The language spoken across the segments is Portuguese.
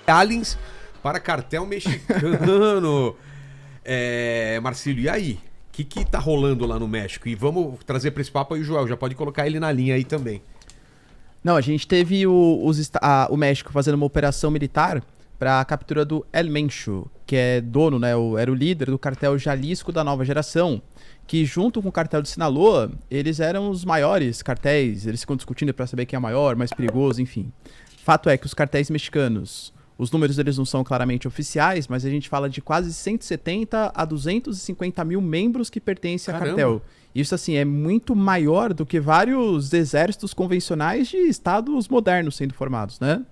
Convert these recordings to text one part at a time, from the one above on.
aliens para cartel mexicano. Marcílio, e aí? O que tá rolando lá no México? E vamos trazer para esse papo aí o Joel, já pode colocar ele na linha aí também. Não, a gente teve o México fazendo uma operação militar para a captura do El Mencho, que é dono, né, era o líder do cartel Jalisco da Nova Geração, que junto com o cartel de Sinaloa, eles eram os maiores cartéis, eles ficam discutindo para saber quem é maior, mais perigoso, enfim. Fato é que os cartéis mexicanos, os números deles não são claramente oficiais, mas a gente fala de quase 170 a 250 mil membros que pertencem a cartel. Isso, assim, é muito maior do que vários exércitos convencionais de estados modernos sendo formados, né?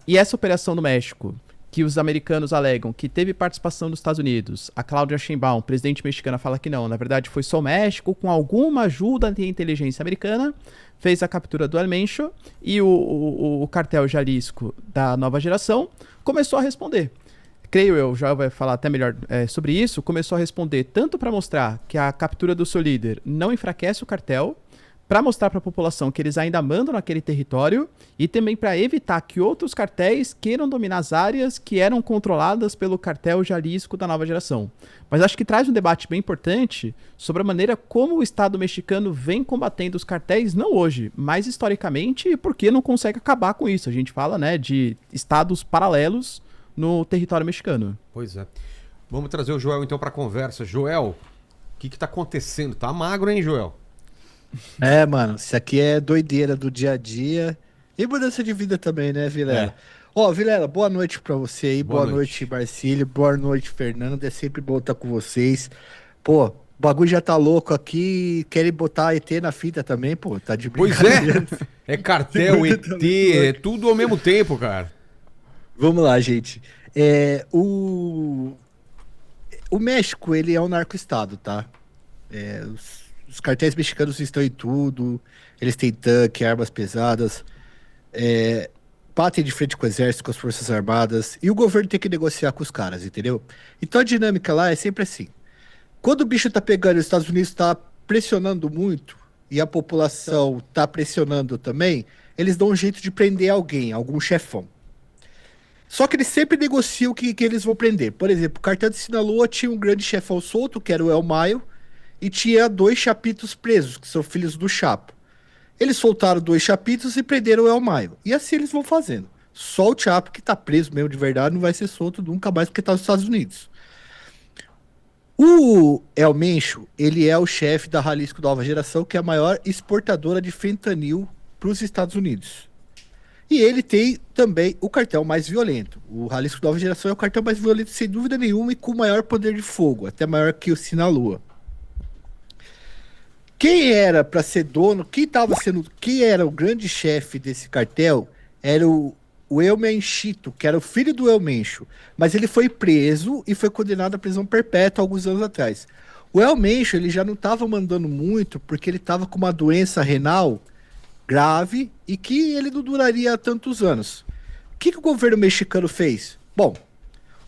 E essa operação no México, que os americanos alegam que teve participação dos Estados Unidos, a Claudia Sheinbaum, presidente mexicana, fala que não. Na verdade, foi só o México, com alguma ajuda da inteligência americana, fez a captura do El Mencho e o cartel Jalisco da Nova Geração começou a responder. Creio eu, já vai falar até melhor sobre isso, começou a responder tanto para mostrar que a captura do seu líder não enfraquece o cartel, para mostrar para a população que eles ainda mandam naquele território e também para evitar que outros cartéis queiram dominar as áreas que eram controladas pelo cartel Jalisco da Nova Geração. Mas acho que traz um debate bem importante sobre a maneira como o Estado mexicano vem combatendo os cartéis, não hoje, mas historicamente, e por que não consegue acabar com isso. A gente fala, né, de estados paralelos no território mexicano. Pois é. Vamos trazer o Joel então para a conversa. Joel, o que está acontecendo? Tá magro, hein, Joel? Mano, isso aqui é doideira do dia a dia e mudança de vida também, né, Vilela? Vilela, boa noite pra você aí, boa noite, Marcílio, boa noite, Fernando, é sempre bom estar com vocês. Pô, o bagulho já tá louco aqui, querem botar ET na fita também, pô, tá de brincadeira. Pois é cartel, ET, é tudo ao mesmo tempo, cara. Vamos lá, gente. O México, ele é um narco-estado, tá? Os cartéis mexicanos estão em tudo, eles têm tanque, armas pesadas, batem de frente com o exército, com as forças armadas, e o governo tem que negociar com os caras, entendeu? Então a dinâmica lá é sempre assim. Quando o bicho tá pegando, os Estados Unidos tá pressionando muito, e a população tá pressionando também, eles dão um jeito de prender alguém, algum chefão. Só que eles sempre negociam o que eles vão prender. Por exemplo, o cartel de Sinaloa tinha um grande chefão solto, que era o El Mayo, e tinha 2 chapitos presos, que são filhos do Chapo. Eles soltaram 2 chapitos e prenderam o El Mayo. E assim eles vão fazendo. Só o Chapo, que tá preso mesmo de verdade, não vai ser solto nunca mais porque tá nos Estados Unidos. O El Mencho, ele é o chefe da Jalisco Nova Geração, que é a maior exportadora de fentanil para os Estados Unidos. E ele tem também o cartel mais violento. O Jalisco Nova Geração é o cartel mais violento, sem dúvida nenhuma, e com maior poder de fogo, até maior que o Sinaloa. Quem era para ser dono, quem era o grande chefe desse cartel era o El Menchito, que era o filho do El Mencho, mas ele foi preso e foi condenado à prisão perpétua alguns anos atrás. O El Mencho, ele já não estava mandando muito porque ele estava com uma doença renal grave e que ele não duraria tantos anos. O que o governo mexicano fez? Bom,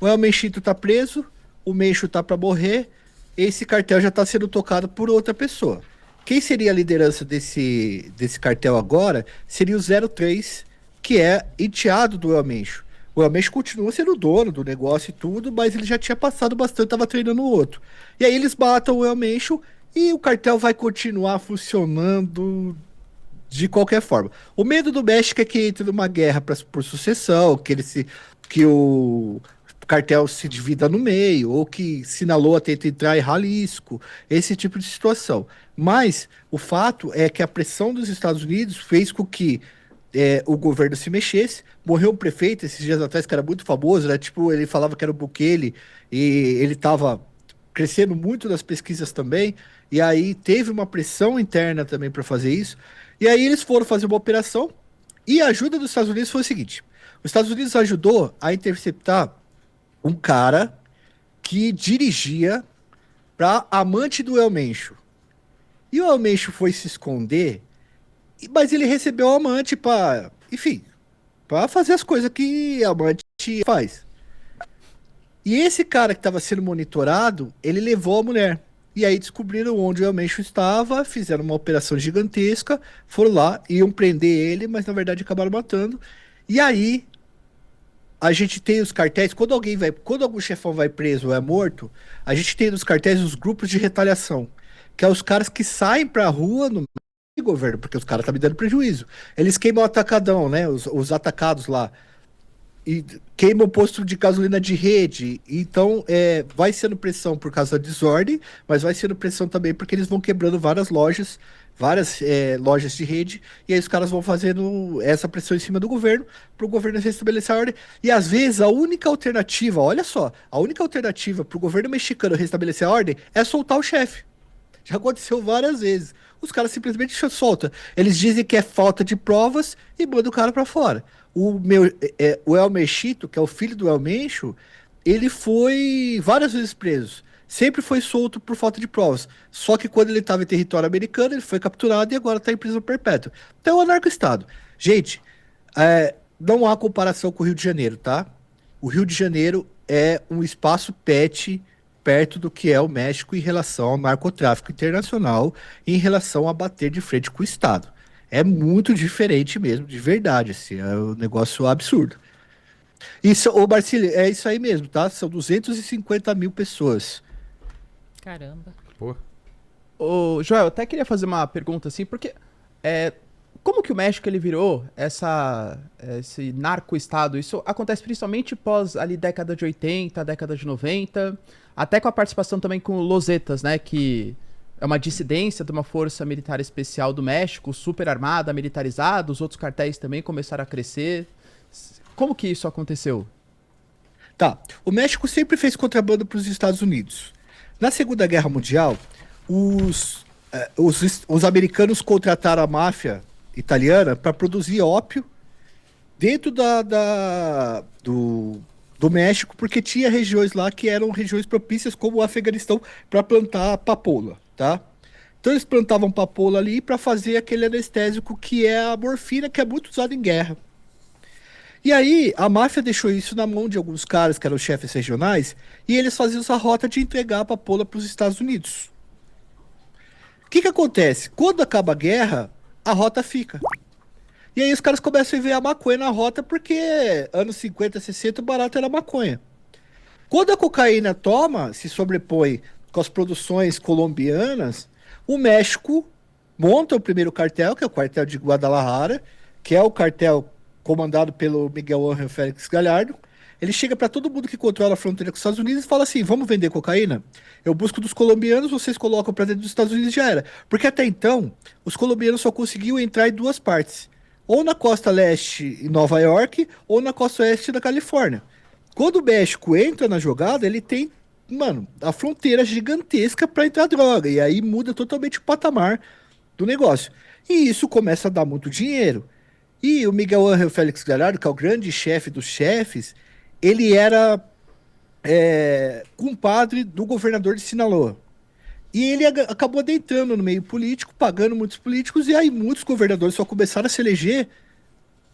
o El Menchito está preso, o Mencho está para morrer, esse cartel já está sendo tocado por outra pessoa. Quem seria a liderança desse cartel agora seria o 03, que é enteado do El Mencho. O El Mencho continua sendo dono do negócio e tudo, mas ele já tinha passado bastante, estava treinando o outro. E aí eles matam o El Mencho e o cartel vai continuar funcionando de qualquer forma. O medo do México é que entre numa guerra por sucessão, que o cartel se divida no meio, ou que Sinaloa tenta entrar em Jalisco, esse tipo de situação. Mas o fato é que a pressão dos Estados Unidos fez com que o governo se mexesse. Morreu um prefeito esses dias atrás que era muito famoso, né? Tipo, ele falava que era o Bukele e ele estava crescendo muito nas pesquisas também, e aí teve uma pressão interna também para fazer isso, e aí eles foram fazer uma operação, e a ajuda dos Estados Unidos foi o seguinte: os Estados Unidos ajudou a interceptar um cara que dirigia para amante do El Mencho. E o El Mencho foi se esconder, mas ele recebeu o amante para, enfim, para fazer as coisas que a amante faz. E esse cara que estava sendo monitorado, ele levou a mulher. E aí descobriram onde o El Mencho estava, fizeram uma operação gigantesca, foram lá, iam prender ele, mas na verdade acabaram matando. E aí a gente tem os cartéis, quando algum chefão vai preso ou é morto, a gente tem nos cartéis os grupos de retaliação, que é os caras que saem pra rua no governo, porque os caras estão me dando prejuízo. Eles queimam o atacadão, né? Os atacados lá. E queimam o posto de gasolina de rede. Então, vai sendo pressão por causa da desordem, mas vai sendo pressão também porque eles vão quebrando várias lojas de rede, e aí os caras vão fazendo essa pressão em cima do governo, para o governo restabelecer a ordem. E às vezes a única alternativa, olha só, a única alternativa para o governo mexicano restabelecer a ordem é soltar o chefe. Já aconteceu várias vezes. Os caras simplesmente soltam. Eles dizem que é falta de provas e mandam o cara pra fora. O El Mechito, que é o filho do El Mencho, ele foi várias vezes preso. Sempre foi solto por falta de provas. Só que quando ele estava em território americano, ele foi capturado e agora está em prisão perpétua. Então é um anarco-estado. Gente, não há comparação com o Rio de Janeiro, tá? O Rio de Janeiro é um espaço pet perto do que é o México em relação ao narcotráfico internacional e em relação a bater de frente com o Estado. É muito diferente mesmo, de verdade, assim, é um negócio absurdo. Isso, ô Marcílio, é isso aí mesmo, tá? São 250 mil pessoas. Caramba. Pô. Ô, Joel, eu até queria fazer uma pergunta assim, porque como que o México ele virou esse narco-estado? Isso acontece principalmente pós ali década de 80, década de 90, até com a participação também com Los Zetas, né, que é uma dissidência de uma força militar especial do México, super armada, militarizada, os outros cartéis também começaram a crescer. Como que isso aconteceu? Tá, o México sempre fez contrabando para os Estados Unidos. Na Segunda Guerra Mundial, os americanos contrataram a máfia italiana para produzir ópio dentro do México, porque tinha regiões lá que eram regiões propícias, como o Afeganistão, para plantar papoula, tá? Então eles plantavam papoula ali para fazer aquele anestésico que é a morfina, que é muito usado em guerra. E aí, a máfia deixou isso na mão de alguns caras que eram chefes regionais, e eles faziam essa rota de entregar a papoula para os Estados Unidos. O que acontece? Quando acaba a guerra, a rota fica. E aí os caras começam a ver a maconha na rota, porque anos 50, 60, o barato era maconha. Quando a cocaína se sobrepõe com as produções colombianas, o México monta o primeiro cartel, que é o cartel de Guadalajara, que é o cartel comandado pelo Miguel Ángel Félix Gallardo. Ele chega para todo mundo que controla a fronteira com os Estados Unidos e fala assim: vamos vender cocaína? Eu busco dos colombianos, vocês colocam para dentro dos Estados Unidos e já era. Porque até então, os colombianos só conseguiam entrar em duas partes. Ou na costa leste em Nova York, ou na costa oeste da Califórnia. Quando o México entra na jogada, ele tem, a fronteira gigantesca para entrar droga. E aí muda totalmente o patamar do negócio. E isso começa a dar muito dinheiro. E o Miguel Ángel Félix Gallardo, que é o grande chefe dos chefes, ele era compadre do governador de Sinaloa. E ele acabou adentrando no meio político, pagando muitos políticos, e aí muitos governadores só começaram a se eleger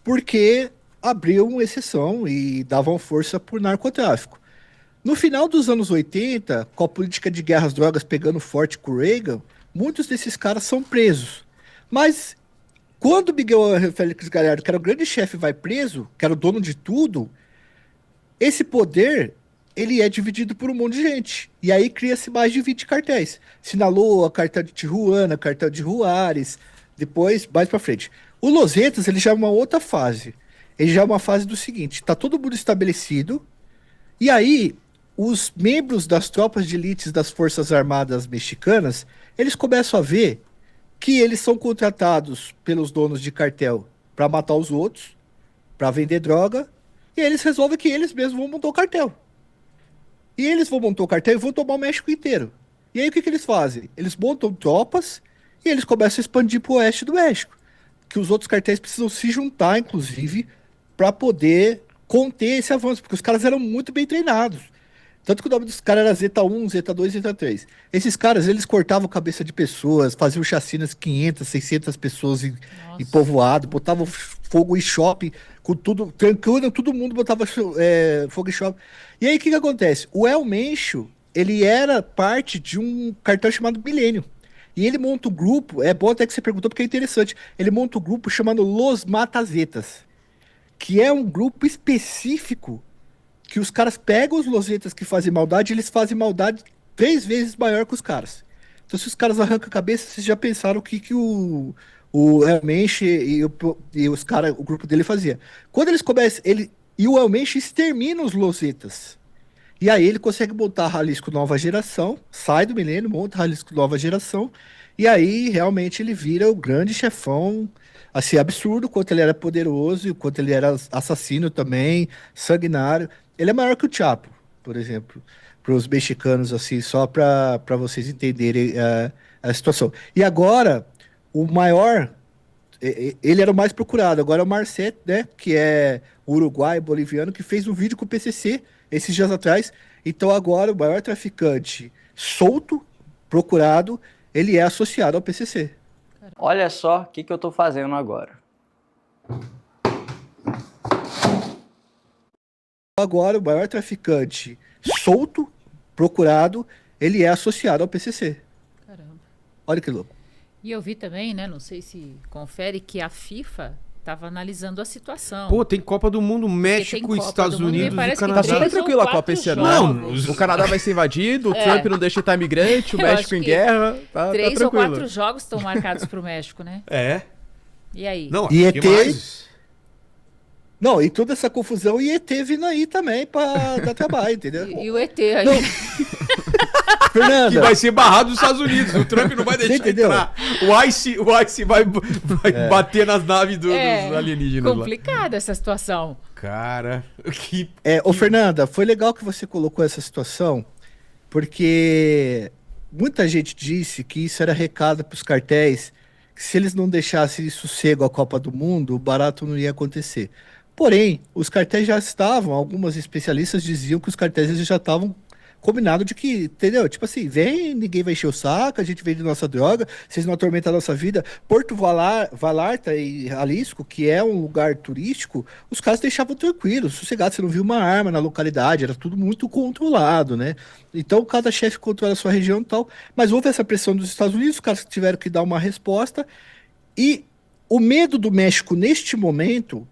porque abriam exceção e davam força por narcotráfico. No final dos anos 80, com a política de guerra às drogas pegando forte com o Reagan, muitos desses caras são presos. Mas quando Miguel Félix Gallardo, que era o grande chefe, vai preso, que era o dono de tudo, esse poder ele é dividido por um monte de gente. E aí cria-se mais de 20 cartéis. Sinaloa, cartel de Tijuana, cartel de Juárez, depois, mais pra frente. O Los Zetas, ele já é uma outra fase. Ele já é uma fase do seguinte: tá todo mundo estabelecido, e aí os membros das tropas de elite das Forças Armadas mexicanas, eles começam a ver que eles são contratados pelos donos de cartel para matar os outros, para vender droga, e eles resolvem que eles mesmos vão montar o cartel. E eles vão montar o cartel e vão tomar o México inteiro. E aí o que eles fazem? Eles montam tropas e eles começam a expandir para o oeste do México. Que os outros cartéis precisam se juntar, inclusive, para poder conter esse avanço, porque os caras eram muito bem treinados. Tanto que o nome dos caras era Zeta 1, Zeta 2, Zeta 3. Esses caras, eles cortavam cabeça de pessoas, faziam chacinas 500, 600 pessoas em povoado, botavam fogo em shopping, com tudo, trancando todo mundo, botava fogo em shopping. E aí o que acontece? O El Mencho, ele era parte de um cartel chamado Milênio. E ele monta um grupo, é bom até que você perguntou porque é interessante, ele monta um grupo chamado Los Matazetas, que é um grupo específico que os caras pegam os losetas que fazem maldade, eles fazem maldade 3 vezes maior que os caras. Então, se os caras arrancam a cabeça, vocês já pensaram o que o Elmenche e os caras, o grupo dele fazia. Quando eles começam, e o Elmenche extermina os losetas. E aí ele consegue montar a Jalisco Nova Geração, sai do milênio, monta a Jalisco Nova Geração, e aí realmente ele vira o grande chefão, assim, absurdo, quanto ele era poderoso, e o quanto ele era assassino também, sanguinário. Ele é maior que o Chapo, por exemplo, para os mexicanos, assim, só para vocês entenderem a situação. E agora, o maior, ele era o mais procurado, agora é o Marcet, né, que é uruguaio, boliviano, que fez um vídeo com o PCC esses dias atrás. Então agora o maior traficante solto, procurado, ele é associado ao PCC. Olha só o que eu tô fazendo agora. Agora o maior traficante solto, procurado, ele é associado ao PCC. Caramba. Olha que louco. E eu vi também, né? Não sei se confere que a FIFA estava analisando a situação. Pô, tem Copa do Mundo, tem México, Copa Estados do Mundo, Unidos me e parece que Canadá. Tá super 3 ou tranquilo a 4 Copa esse ano. jogos. Não, O Canadá vai ser invadido, o É. Trump não deixa estar imigrante, o Eu México acho em que guerra. Tá 3 ou tranquilo. 4 jogos estão marcados pro México, né? É. E aí? Não, E acho que ET? mais. Não, e toda essa confusão, e ET vindo aí também pra dar trabalho, entendeu? E o ET aí? Não. Fernanda, Que vai ser barrado nos Estados Unidos. O Trump não vai deixar entendeu? entrar. O ICE vai bater nas naves dos alienígenas lá. Complicada essa situação. Cara, que... ô Fernanda, foi legal que você colocou essa situação, porque muita gente disse que isso era recado para os cartéis, que se eles não deixassem de sossego a Copa do Mundo, o barato não ia acontecer. Porém, os cartéis já estavam, algumas especialistas diziam que os cartéis já estavam combinado de que, entendeu? Tipo assim, vem, ninguém vai encher o saco, a gente vende nossa droga, vocês não atormentam a nossa vida. Porto Vallarta e Jalisco, que é um lugar turístico, os caras deixavam tranquilos, sossegados, você não viu uma arma na localidade, era tudo muito controlado, né? Então, cada chefe controla a sua região e tal, mas houve essa pressão dos Estados Unidos, os caras tiveram que dar uma resposta, e o medo do México neste momento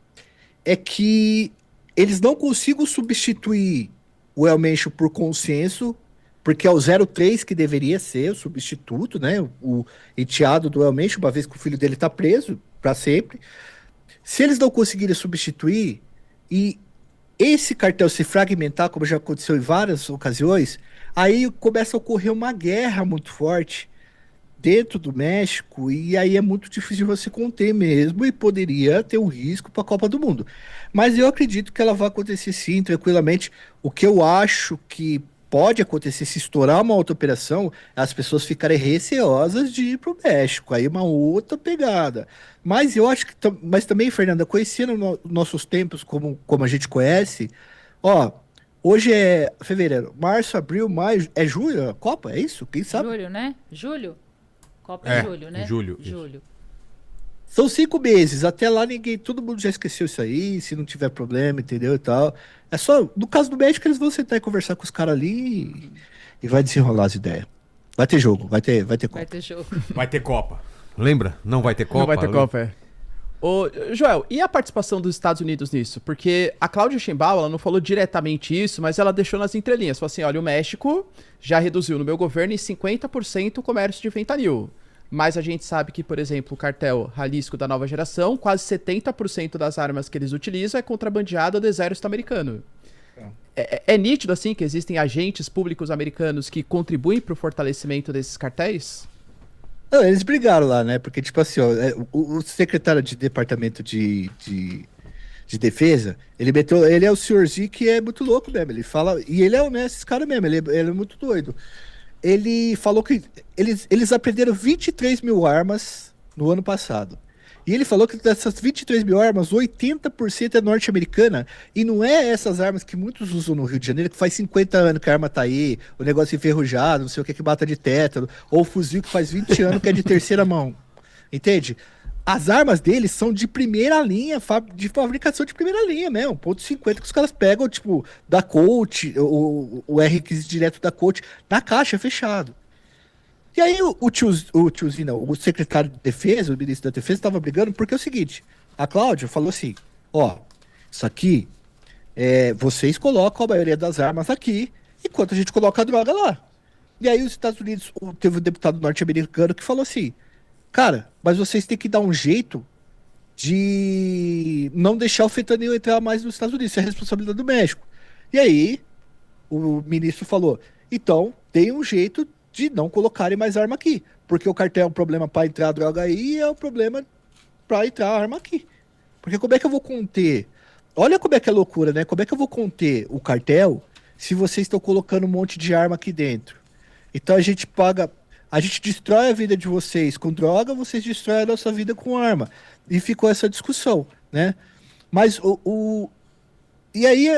é que eles não consigam substituir o Elmencho por consenso, porque é o 03 que deveria ser o substituto, né? O enteado do Elmencho, uma vez que o filho dele está preso para sempre. Se eles não conseguirem substituir e esse cartel se fragmentar, como já aconteceu em várias ocasiões, aí começa a ocorrer uma guerra muito forte dentro do México, e aí é muito difícil você conter mesmo, e poderia ter um risco para a Copa do Mundo. Mas eu acredito que ela vai acontecer sim, tranquilamente. O que eu acho que pode acontecer se estourar uma outra operação, as pessoas ficarem receosas de ir para o México, aí uma outra pegada. Mas eu acho que, mas também, Fernanda, conhecendo nossos tempos como a gente conhece, ó, hoje é fevereiro, março, abril, maio, é julho a Copa? É isso? Quem sabe? Julho, né? Julho? Copa É, em julho, né? julho, isso. Julho. São 5 meses, até lá todo mundo já esqueceu isso aí, se não tiver problema, entendeu, e tal. É só, no caso do México, eles vão sentar e conversar com os caras ali e vai desenrolar as ideias. Vai ter jogo, vai ter Copa. Vai ter jogo. Vai ter Copa. Lembra? Não vai ter Copa? Não vai ter Copa, é. Ô, Joel, e a participação dos Estados Unidos nisso? Porque a Cláudia Sheinbaum, ela não falou diretamente isso, mas ela deixou nas entrelinhas. Falou assim, olha, o México já reduziu no meu governo em 50% o comércio de fentanil. Mas a gente sabe que, por exemplo, o cartel Jalisco da Nova Geração, quase 70% das armas que eles utilizam é contrabandeada do exército americano. É nítido, assim, que existem agentes públicos americanos que contribuem para o fortalecimento desses cartéis? Não, eles brigaram lá, né? Porque, tipo assim, ó, o secretário de departamento de defesa, ele é o senhorzinho que é muito louco mesmo. Ele fala, e ele é honesto, esse cara mesmo, ele é muito doido. Ele falou que eles apreenderam 23 mil armas no ano passado. E ele falou que dessas 23 mil armas, 80% é norte-americana. E não é essas armas que muitos usam no Rio de Janeiro, que faz 50 anos que a arma tá aí, o negócio enferrujado, não sei o que bata de tétano, ou o fuzil que faz 20 anos que é de terceira mão. Entende? As armas deles são de primeira linha, de fabricação de primeira linha mesmo, .50 que os caras pegam, tipo, da Colt, o R15 direto da Colt, na caixa, fechado. E aí o não, o secretário de defesa, o ministro da defesa, estava brigando porque é o seguinte, a Cláudia falou assim, ó, isso aqui, vocês colocam a maioria das armas aqui, enquanto a gente coloca a droga lá. E aí os Estados Unidos, teve um deputado norte-americano que falou assim, cara, mas vocês têm que dar um jeito de não deixar o fentanil entrar mais nos Estados Unidos, isso é responsabilidade do México. E aí o ministro falou, então tem um jeito de não colocarem mais arma aqui, porque o cartel é um problema para entrar a droga aí e é um problema para entrar a arma aqui. Porque como é que eu vou conter? Olha como é que é loucura, né? Como é que eu vou conter o cartel se vocês estão colocando um monte de arma aqui dentro? Então a gente destrói a vida de vocês com droga, vocês destroem a nossa vida com arma. E ficou essa discussão, né? Mas e aí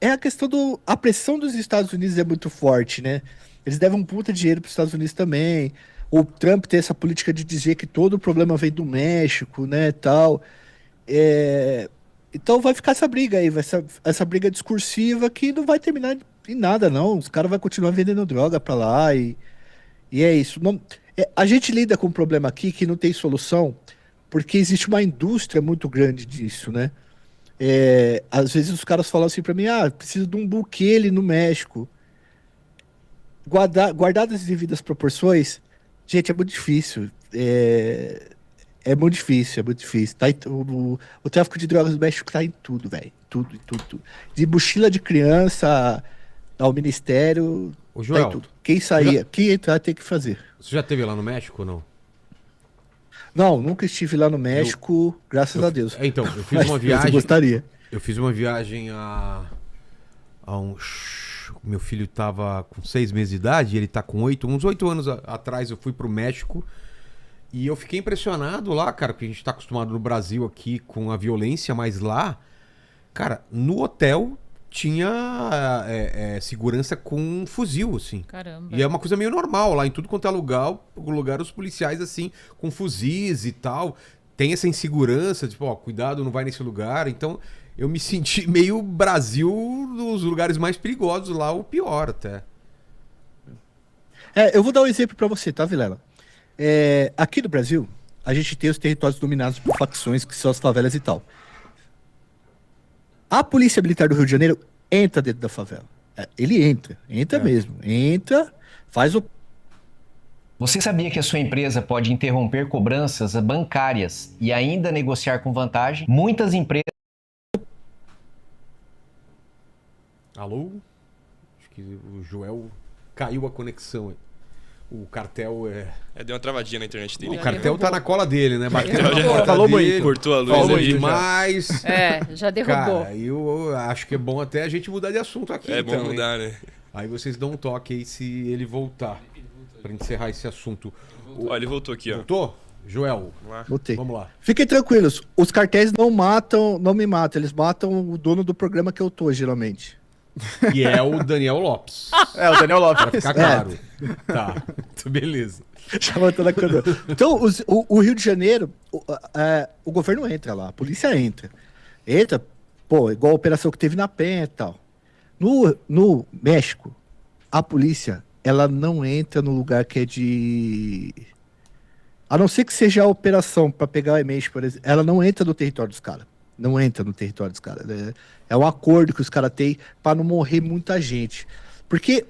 é a questão a pressão dos Estados Unidos é muito forte, né? Eles devem um puta dinheiro para os Estados Unidos também. O Trump tem essa política de dizer que todo o problema vem do México, né, tal. Então vai ficar essa briga aí, essa briga discursiva que não vai terminar em nada, não. Os caras vão continuar vendendo droga para lá e é isso. A gente lida com um problema aqui que não tem solução, porque existe uma indústria muito grande disso, né? Às vezes os caras falam assim para mim, preciso de um buquê ali no México. Guardadas as devidas proporções, gente, é muito difícil. É muito difícil, é muito difícil. O tráfico de drogas do México tá em tudo, velho. Tudo, tudo. De mochila de criança ao ministério, Ô, Joel, tá em tudo. Quem sair, quem entrar tem que fazer. Você já esteve lá no México ou não? Não, nunca estive lá no México, graças a Deus. Então, eu fiz Mas uma eu viagem. gostaria. Eu fiz uma viagem há uns. Meu filho tava com 6 meses de idade, ele tá com 8. Uns 8 anos atrás eu fui pro México. E eu fiquei impressionado lá, cara, porque a gente tá acostumado no Brasil aqui com a violência, mas lá, cara, no hotel tinha segurança com um fuzil, assim. Caramba. E é uma coisa meio normal lá, em tudo quanto é lugar os policiais, assim, com fuzis e tal. Tem essa insegurança, tipo, ó, cuidado, não vai nesse lugar. Então, eu me senti meio Brasil dos lugares mais perigosos lá, ou pior até. Eu vou dar um exemplo pra você, tá, Vilela? Aqui no Brasil, a gente tem os territórios dominados por facções, que são as favelas e tal. A Polícia Militar do Rio de Janeiro entra dentro da favela. Ele entra mesmo. Entra, faz o... Você sabia que a sua empresa pode interromper cobranças bancárias e ainda negociar com vantagem? Muitas empresas... Alô? Acho que o Joel caiu a conexão aí. O cartel deu uma travadinha na internet dele. O cartel tá na cola dele, né? Bateu na Já porta falou dele, muito. Cortou a luz falou ali. demais. Já derrubou. Cara, eu acho que é bom até a gente mudar de assunto aqui. É então, bom mudar, né? Aí vocês dão um toque aí se ele voltar. Pra encerrar esse assunto. Ó, ele voltou aqui, ó. Voltou? Joel, Vamos lá. Botei. vamos lá. Fiquem tranquilos, os cartéis não me matam, eles matam o dono do programa que eu tô, geralmente. E é o Daniel Lopes. O Daniel Pra Lopes. ficar claro. Tá, beleza. Já matando a canoa. Então, o Rio de Janeiro, o governo entra lá, a polícia entra. Entra, pô, igual a operação que teve na Penha e tal. No México, a polícia, ela não entra no lugar que é de... A não ser que seja a operação para pegar o e-mail, por exemplo, ela não entra no território dos caras. Não entra no território dos caras. É um acordo que os caras têm para não morrer muita gente. Porque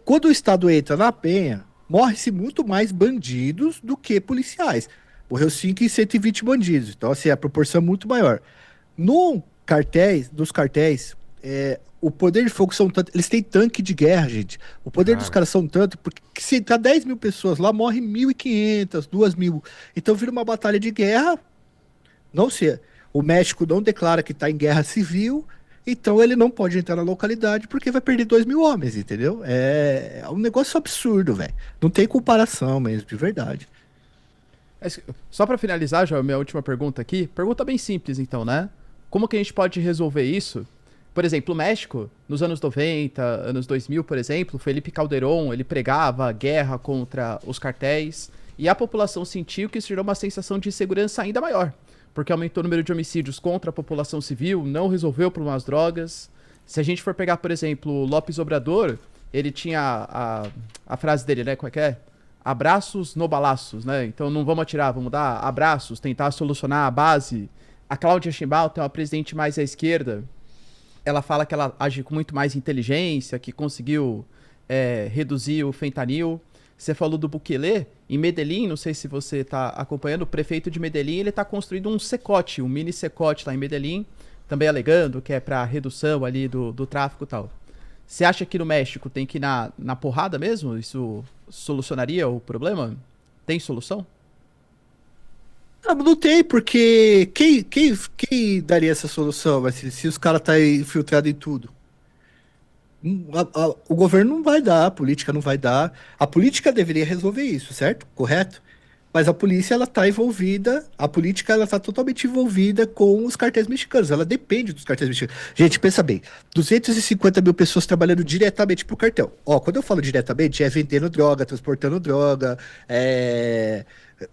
quando o Estado entra na Penha, morre-se muito mais bandidos do que policiais. Morreu 5 e 120 bandidos. Então, assim, a proporção é muito maior. Dos cartéis, o poder de fogo são tanto... Eles têm tanque de guerra, gente. O poder dos caras são tanto... Porque se entrar 10 mil pessoas lá, morre 1.500, 2.000. Então, vira uma batalha de guerra. Não sei... O México não declara que está em guerra civil, então ele não pode entrar na localidade porque vai perder 2.000 homens, entendeu? É um negócio absurdo, velho. Não tem comparação mesmo, de verdade. Só pra finalizar, já minha última pergunta aqui. Pergunta bem simples, então, né? Como que a gente pode resolver isso? Por exemplo, o México, nos anos 90, anos 2000, por exemplo, Felipe Calderón, ele pregava a guerra contra os cartéis e a população sentiu que isso gerou uma sensação de insegurança ainda maior. Porque aumentou o número de homicídios contra a população civil, não resolveu o problema das drogas. Se a gente for pegar, por exemplo, o López Obrador, ele tinha a frase dele, né? Qual é que é? Abraços no balaços, né? Então não vamos atirar, vamos dar abraços, tentar solucionar a base A Cláudia Sheinbaum tem uma presidente mais à esquerda. Ela fala que ela age com muito mais inteligência, que conseguiu reduzir o fentanil. Você falou do Bukele. Em Medellín, não sei se você está acompanhando, o prefeito de Medellín, ele está construindo um secote, um mini secote lá em Medellín, também alegando que é para redução ali do tráfico e tal. Você acha que no México tem que ir na porrada mesmo? Isso solucionaria o problema? Tem solução? Não tem, porque quem daria essa solução? Mas se os caras tá infiltrados em tudo? O governo não vai dar, a política não vai dar. A política deveria resolver isso, certo? Correto? Mas a polícia, ela tá envolvida, a política, ela tá totalmente envolvida com os cartéis mexicanos. Ela depende dos cartéis mexicanos. Gente, pensa bem, 250 mil pessoas trabalhando diretamente pro cartel. Ó, quando eu falo diretamente, é vendendo droga, transportando droga,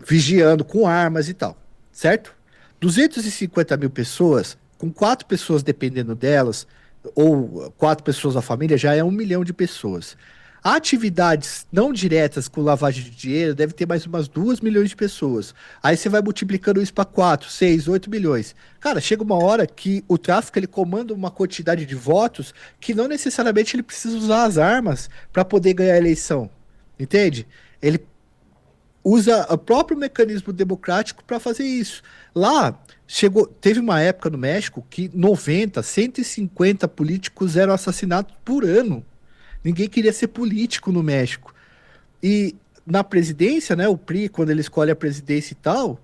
vigiando com armas e tal, certo? 250 mil pessoas, com 4 pessoas dependendo delas, ou 4 pessoas da família, já é 1 milhão de pessoas. Atividades não diretas com lavagem de dinheiro deve ter mais umas 2 milhões de pessoas. Aí você vai multiplicando isso para 4, 6, 8 milhões. Cara, chega uma hora que o tráfico ele comanda uma quantidade de votos que não necessariamente ele precisa usar as armas para poder ganhar a eleição. Entende? Ele usa o próprio mecanismo democrático para fazer isso. Lá, teve uma época no México que 150 políticos eram assassinados por ano. Ninguém queria ser político no México. E na presidência, né, o PRI, quando ele escolhe a presidência e tal,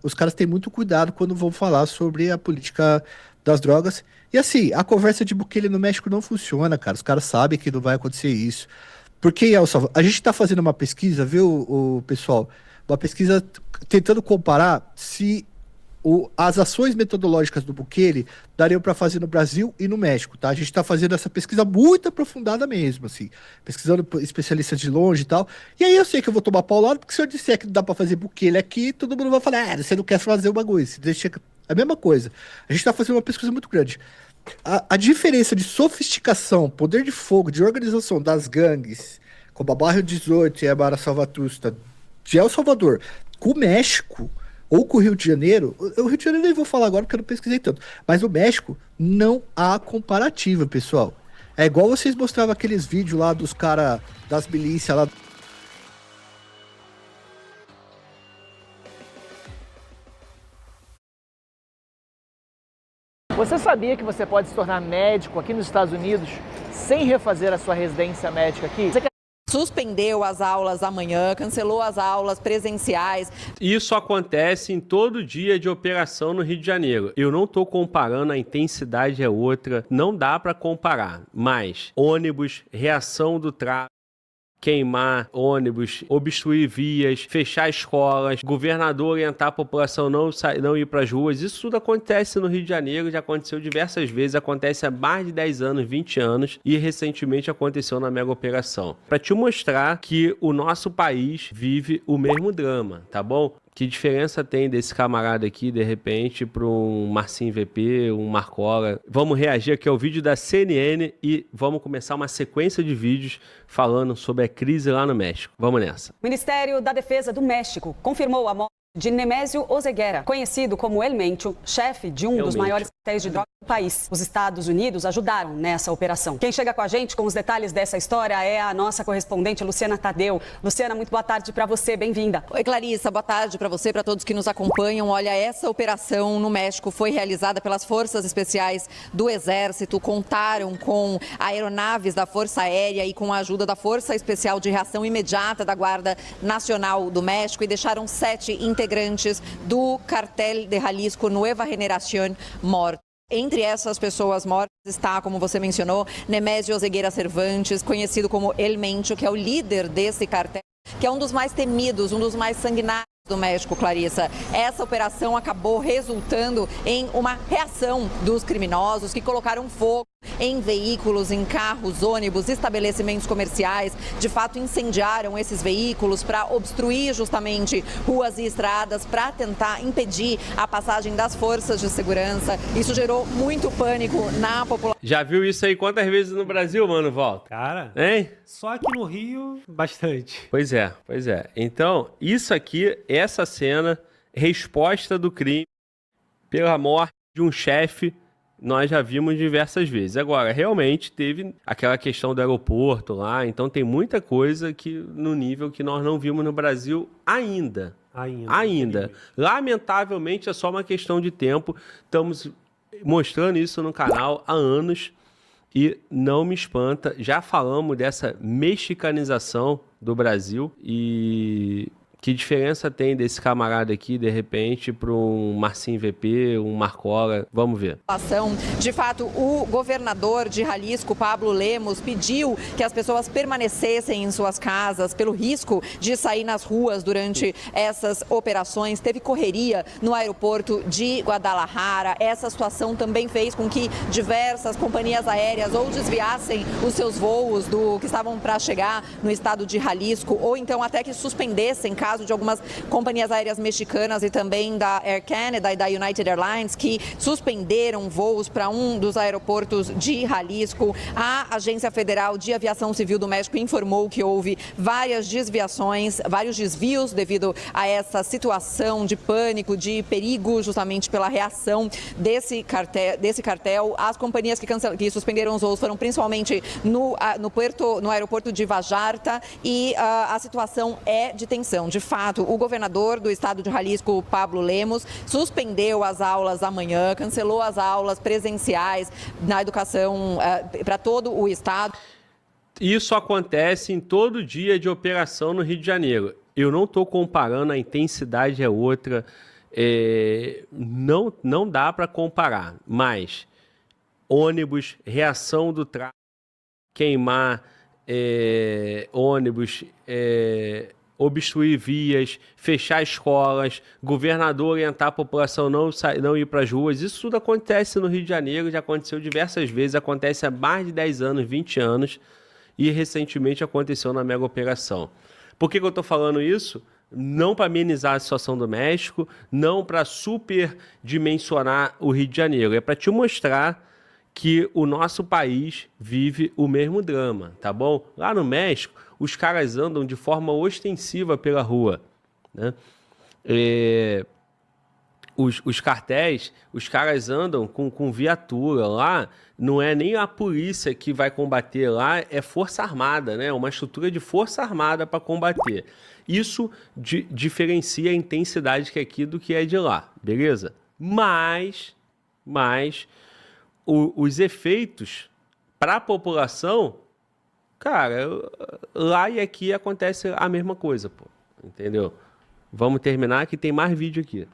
os caras têm muito cuidado quando vão falar sobre a política das drogas. E assim, a conversa de Bukele no México não funciona, cara. Os caras sabem que não vai acontecer isso. Porque, El Salvador, a gente está fazendo uma pesquisa, viu, o pessoal? Uma pesquisa tentando comparar se as ações metodológicas do Bukele dariam para fazer no Brasil e no México, tá? A gente está fazendo essa pesquisa muito aprofundada mesmo, assim, pesquisando especialistas de longe e tal. E aí eu sei que eu vou tomar paulada, porque se eu disser que não dá para fazer Bukele aqui, todo mundo vai falar, você não quer fazer o bagulho. A mesma coisa. A gente está fazendo uma pesquisa muito grande. A diferença de sofisticação, poder de fogo, de organização das gangues, como a Barrio 18 e a Mara Salvatrusta, de El Salvador, com o México ou com o Rio de Janeiro, o Rio de Janeiro nem vou falar agora porque eu não pesquisei tanto, mas o México não há comparativa, pessoal. É igual vocês mostravam aqueles vídeos lá dos caras, das milícias lá. Você sabia que você pode se tornar médico aqui nos Estados Unidos sem refazer a sua residência médica aqui? Suspendeu as aulas amanhã, cancelou as aulas presenciais. Isso acontece em todo dia de operação no Rio de Janeiro. Eu não estou comparando, a intensidade é outra, não dá para comparar. Mas ônibus, reação do tráfego, queimar ônibus, obstruir vias, fechar escolas, governador orientar a população não ir para as ruas. Isso tudo acontece no Rio de Janeiro, já aconteceu diversas vezes, acontece há mais de 10 anos, 20 anos e recentemente aconteceu na mega operação. Para te mostrar que o nosso país vive o mesmo drama, tá bom? Que diferença tem desse camarada aqui, de repente, para um Marcinho VP, um Marcola? Vamos reagir aqui ao vídeo da CNN e vamos começar uma sequência de vídeos falando sobre a crise lá no México. Vamos nessa. O Ministério da Defesa do México confirmou a morte de Nemésio Oseguera, conhecido como El Mencho, chefe de um dos maiores cartéis de drogas do país. Os Estados Unidos ajudaram nessa operação. Quem chega com a gente com os detalhes dessa história é a nossa correspondente Luciana Tadeu. Luciana, muito boa tarde para você, bem-vinda. Oi, Clarissa, boa tarde para você, para todos que nos acompanham. Olha, essa operação no México foi realizada pelas Forças Especiais do Exército, contaram com aeronaves da Força Aérea e com a ajuda da Força Especial de Reação Imediata da Guarda Nacional do México e deixaram 7 integrantes do cartel de Jalisco Nueva Generación mortos. Entre essas pessoas mortas está, como você mencionou, Nemésio Oseguera Cervantes, conhecido como El Mencho, que é o líder desse cartel, que é um dos mais temidos, um dos mais sanguinários do México, Clarissa. Essa operação acabou resultando em uma reação dos criminosos que colocaram fogo em veículos, em carros, ônibus, estabelecimentos comerciais. De fato, incendiaram esses veículos para obstruir justamente ruas e estradas, para tentar impedir a passagem das forças de segurança. Isso gerou muito pânico na população. Já viu isso aí quantas vezes no Brasil, mano, Walter? Cara, hein? Só aqui no Rio, bastante. Pois é, pois é. Então, isso aqui, essa cena, resposta do crime. pela morte de um chefe, nós já vimos diversas vezes. Agora, realmente teve aquela questão do aeroporto lá, então tem muita coisa que no nível que nós não vimos no Brasil ainda. Lamentavelmente é só uma questão de tempo. Estamos mostrando isso no canal há anos e não me espanta. Já falamos dessa mexicanização do Brasil e que diferença tem desse camarada aqui, de repente, para um Marcinho VP, um Marcola? Vamos ver. De fato, o governador de Jalisco, Pablo Lemos, pediu que as pessoas permanecessem em suas casas pelo risco de sair nas ruas durante essas operações. Teve correria no aeroporto de Guadalajara. Essa situação também fez com que diversas companhias aéreas ou desviassem os seus voos que estavam para chegar no estado de Jalisco, ou então até que suspendessem, caso de algumas companhias aéreas mexicanas e também da Air Canada e da United Airlines, que suspenderam voos para um dos aeroportos de Jalisco. A Agência Federal de Aviação Civil do México informou que houve várias desviações, vários desvios devido a essa situação de pânico, de perigo, justamente pela reação desse cartel. As companhias que suspenderam os voos foram principalmente no aeroporto de Vallarta e a situação é de tensão. De fato, o governador do estado de Jalisco, Pablo Lemos, suspendeu as aulas amanhã, cancelou as aulas presenciais na educação para todo o estado. Isso acontece em todo dia de operação no Rio de Janeiro. Eu não estou comparando, a intensidade é outra, não dá para comparar, mas ônibus, reação do tráfego, queimar ônibus, obstruir vias, fechar escolas, governador orientar a população não ir para as ruas. Isso tudo acontece no Rio de Janeiro, já aconteceu diversas vezes, acontece há mais de 10 anos, 20 anos, e recentemente aconteceu na mega operação. Por que eu estou falando isso? Não para amenizar a situação do México, não para superdimensionar o Rio de Janeiro, é para te mostrar que o nosso país vive o mesmo drama, tá bom? Lá no México, os caras andam de forma ostensiva pela rua, né? Os cartéis, os caras andam com viatura lá, não é nem a polícia que vai combater lá, é força armada, né? Uma estrutura de força armada para combater. Isso diferencia a intensidade que é aqui do que é de lá, beleza? Mas os efeitos para a população, cara, lá e aqui acontece a mesma coisa, pô, entendeu? Vamos terminar que tem mais vídeo aqui.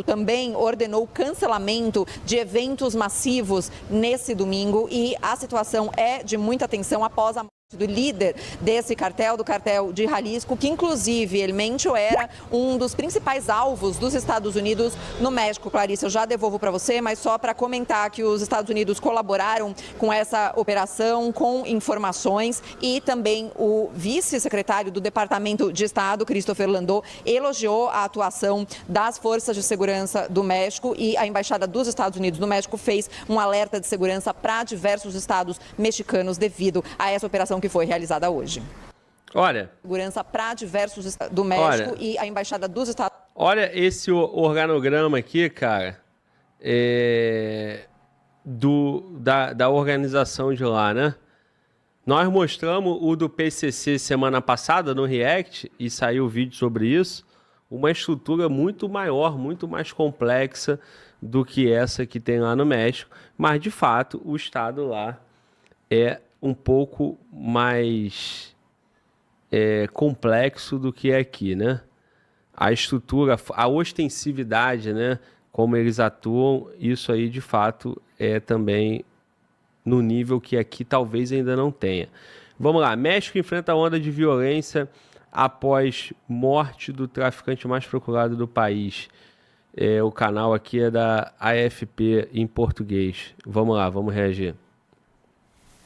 Também ordenou cancelamento de eventos massivos nesse domingo e a situação é de muita tensão após a morte do líder desse cartel, do cartel de Jalisco, que inclusive El Mencho era um dos principais alvos dos Estados Unidos no México. Clarice, eu já devolvo para você, mas só para comentar que os Estados Unidos colaboraram com essa operação, com informações, e também o vice-secretário do Departamento de Estado, Christopher Landau, elogiou a atuação das forças de segurança do México, e a Embaixada dos Estados Unidos no México fez um alerta de segurança para diversos estados mexicanos devido a essa operação que foi realizada hoje. Olha, segurança para diversos estados do México, e a Embaixada dos Estados Unidos. Olha esse organograma aqui, cara, da organização de lá, né? Nós mostramos o do PCC semana passada no React e saiu vídeo sobre isso. Uma estrutura muito maior, muito mais complexa do que essa que tem lá no México, mas de fato o estado lá é um pouco mais complexo do que é aqui, né? A estrutura, a ostensividade, né? Como eles atuam, isso aí de fato é também no nível que aqui talvez ainda não tenha. Vamos lá, México enfrenta onda de violência após morte do traficante mais procurado do país. O canal aqui é da AFP em português. Vamos lá, vamos reagir.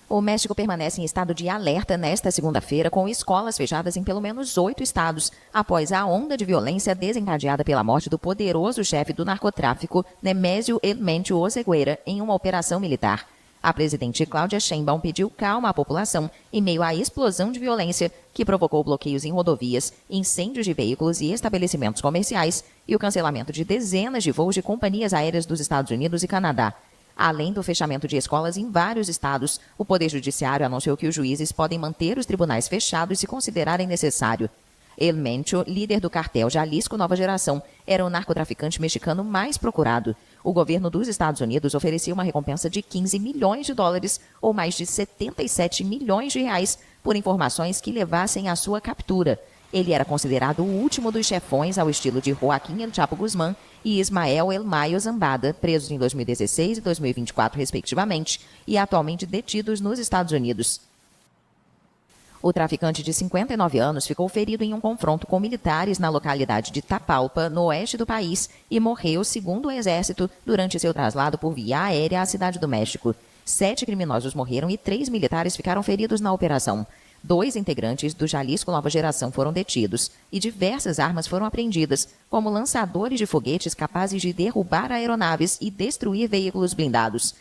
O México permanece em estado de alerta nesta segunda-feira, com escolas fechadas em pelo menos 8 estados, após a onda de violência desencadeada pela morte do poderoso chefe do narcotráfico, Nemésio El Mencho Oseguera, em uma operação militar. A presidente Cláudia Sheinbaum pediu calma à população em meio à explosão de violência que provocou bloqueios em rodovias, incêndios de veículos e estabelecimentos comerciais e o cancelamento de dezenas de voos de companhias aéreas dos Estados Unidos e Canadá. Além do fechamento de escolas em vários estados, o Poder Judiciário anunciou que os juízes podem manter os tribunais fechados se considerarem necessário. El Mencho, líder do cartel Jalisco Nova Geração, era o narcotraficante mexicano mais procurado. O governo dos Estados Unidos oferecia uma recompensa de 15 milhões de dólares, ou mais de 77 milhões de reais, por informações que levassem à sua captura. Ele era considerado o último dos chefões ao estilo de Joaquim El Chapo Guzmán e Ismael El Mayo Zambada, presos em 2016 e 2024, respectivamente, e atualmente detidos nos Estados Unidos. O traficante de 59 anos ficou ferido em um confronto com militares na localidade de Tapalpa, no oeste do país, e morreu, segundo o Exército, durante seu traslado por via aérea à Cidade do México. 7 criminosos morreram e 3 militares ficaram feridos na operação. 2 integrantes do Jalisco Nova Geração foram detidos e diversas armas foram apreendidas, como lançadores de foguetes capazes de derrubar aeronaves e destruir veículos blindados.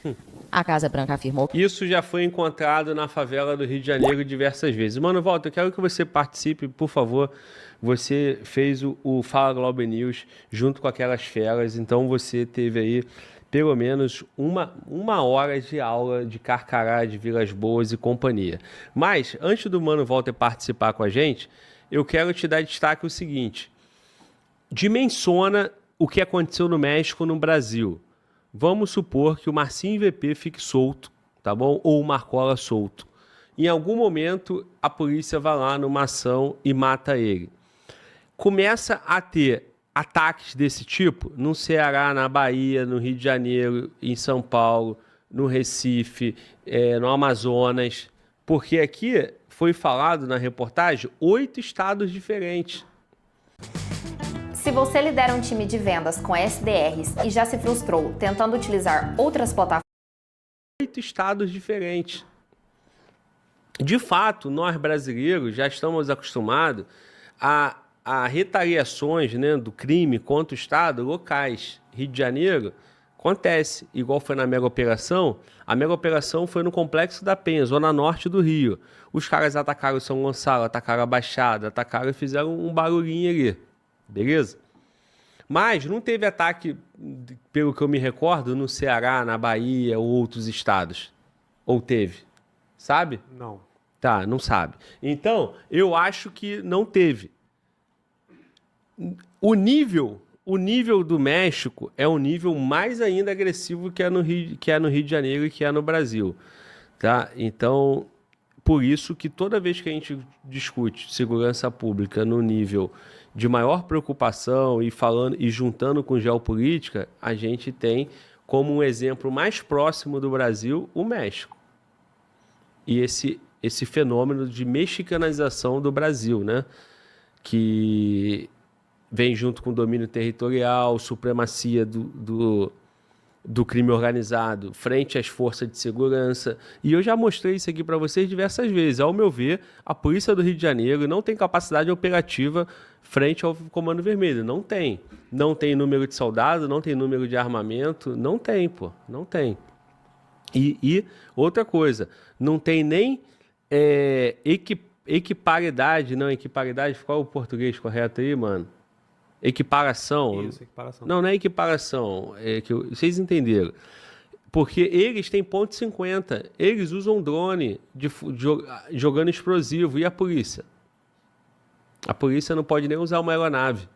A Casa Branca afirmou que isso já foi encontrado na favela do Rio de Janeiro diversas vezes. Mano, Walter, eu quero que você participe, por favor. Você fez o Fala Globo News junto com aquelas feras, então você teve aí pelo menos uma hora de aula de Carcará, de Vilas Boas e companhia. Mas, antes do Mano Walter participar com a gente, eu quero te dar destaque o seguinte. Dimensiona o que aconteceu no México no Brasil. Vamos supor que o Marcinho VP fique solto, tá bom? Ou o Marcola solto. Em algum momento, a polícia vai lá numa ação e mata ele. Começa a ter ataques desse tipo no Ceará, na Bahia, no Rio de Janeiro, em São Paulo, no Recife, no Amazonas. Porque aqui foi falado na reportagem 8 estados diferentes. Se você lidera um time de vendas com SDRs e já se frustrou tentando utilizar outras plataformas... 8 estados diferentes. De fato, nós brasileiros já estamos acostumados a retaliações, né, do crime contra o Estado locais. Rio de Janeiro acontece, igual foi na mega operação. A mega operação foi no Complexo da Penha, zona norte do Rio. Os caras atacaram São Gonçalo, atacaram a Baixada, atacaram e fizeram um barulhinho ali. Beleza? Mas não teve ataque, pelo que eu me recordo, no Ceará, na Bahia ou outros estados. Ou teve? Sabe? Não. Tá, não sabe. Então, eu acho que não teve. O nível do México é um nível mais ainda agressivo que é no Rio de Janeiro e que é no Brasil. Tá? Então, por isso que toda vez que a gente discute segurança pública no nível de maior preocupação e juntando com geopolítica, a gente tem como um exemplo mais próximo do Brasil o México. E esse fenômeno de mexicanização do Brasil, né? Que vem junto com o domínio territorial, supremacia do crime organizado frente às forças de segurança. E eu já mostrei isso aqui para vocês diversas vezes. Ao meu ver, a polícia do Rio de Janeiro não tem capacidade operativa frente ao Comando Vermelho. Não tem. Não tem número de soldado, não tem número de armamento. Não tem, pô. Não tem. E outra coisa, não tem nem equiparidade. Não, equiparidade, qual é o português correto aí, mano? Equiparação. Isso, equiparação. Não é equiparação. Vocês entenderam. Porque eles têm ponto .50. Eles usam drone jogando explosivo. E a polícia? A polícia não pode nem usar uma aeronave.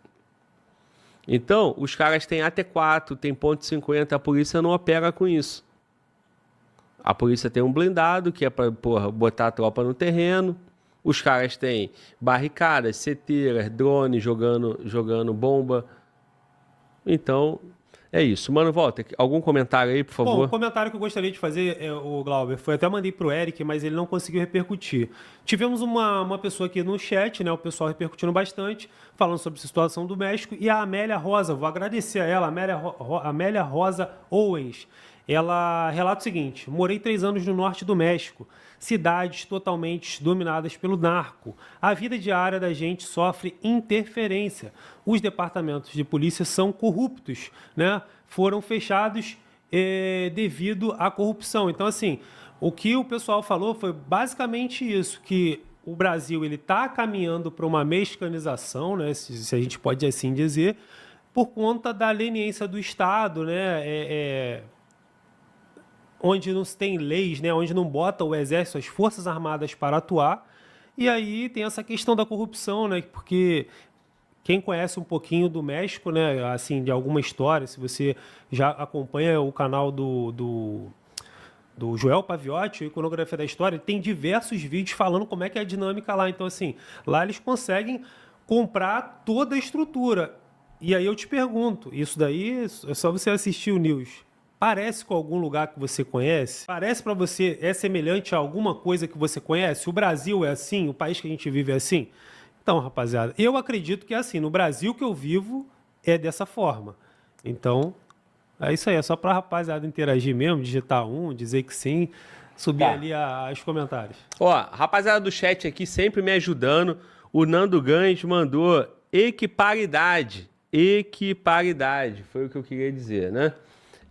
Então, os caras têm AT-4, tem ponto .50. A polícia não opera com isso. A polícia tem um blindado, que é para botar a tropa no terreno. Os caras têm barricadas, seteiras, drones jogando bomba. Então, é isso. Mano, volta. Algum comentário aí, por favor? Bom, o comentário que eu gostaria de fazer, o Glauber, foi até mandei pro Eric, mas ele não conseguiu repercutir. Tivemos uma pessoa aqui no chat, né, o pessoal repercutindo bastante, falando sobre a situação do México, e a Amélia Rosa, vou agradecer a ela, Amélia Rosa Owens. Ela relata o seguinte: morei 3 anos no norte do México, cidades totalmente dominadas pelo narco. A vida diária da gente sofre interferência. Os departamentos de polícia são corruptos, né? Foram fechados devido à corrupção. Então, assim, o que o pessoal falou foi basicamente isso, que o Brasil está caminhando para uma mexicanização, né, se a gente pode assim dizer, por conta da leniência do Estado, né, onde não se tem leis, né, onde não bota o Exército, as Forças Armadas para atuar. E aí tem essa questão da corrupção, né, porque quem conhece um pouquinho do México, né, assim, de alguma história, se você já acompanha o canal do Joel Paviotti, o Iconografia da História, tem diversos vídeos falando como é que é a dinâmica lá. Então, assim, lá eles conseguem comprar toda a estrutura. E aí eu te pergunto, isso daí é só você assistir o News. Parece com algum lugar que você conhece? Parece para você, é semelhante a alguma coisa que você conhece? O Brasil é assim? O país que a gente vive é assim? Então, rapaziada, eu acredito que é assim. No Brasil que eu vivo é dessa forma. Então, é isso aí. É só para a rapaziada interagir mesmo, digitar dizer que sim, subir ali os comentários. Ó, rapaziada do chat aqui sempre me ajudando. O Nando Gans mandou equiparidade. Equiparidade, foi o que eu queria dizer, né?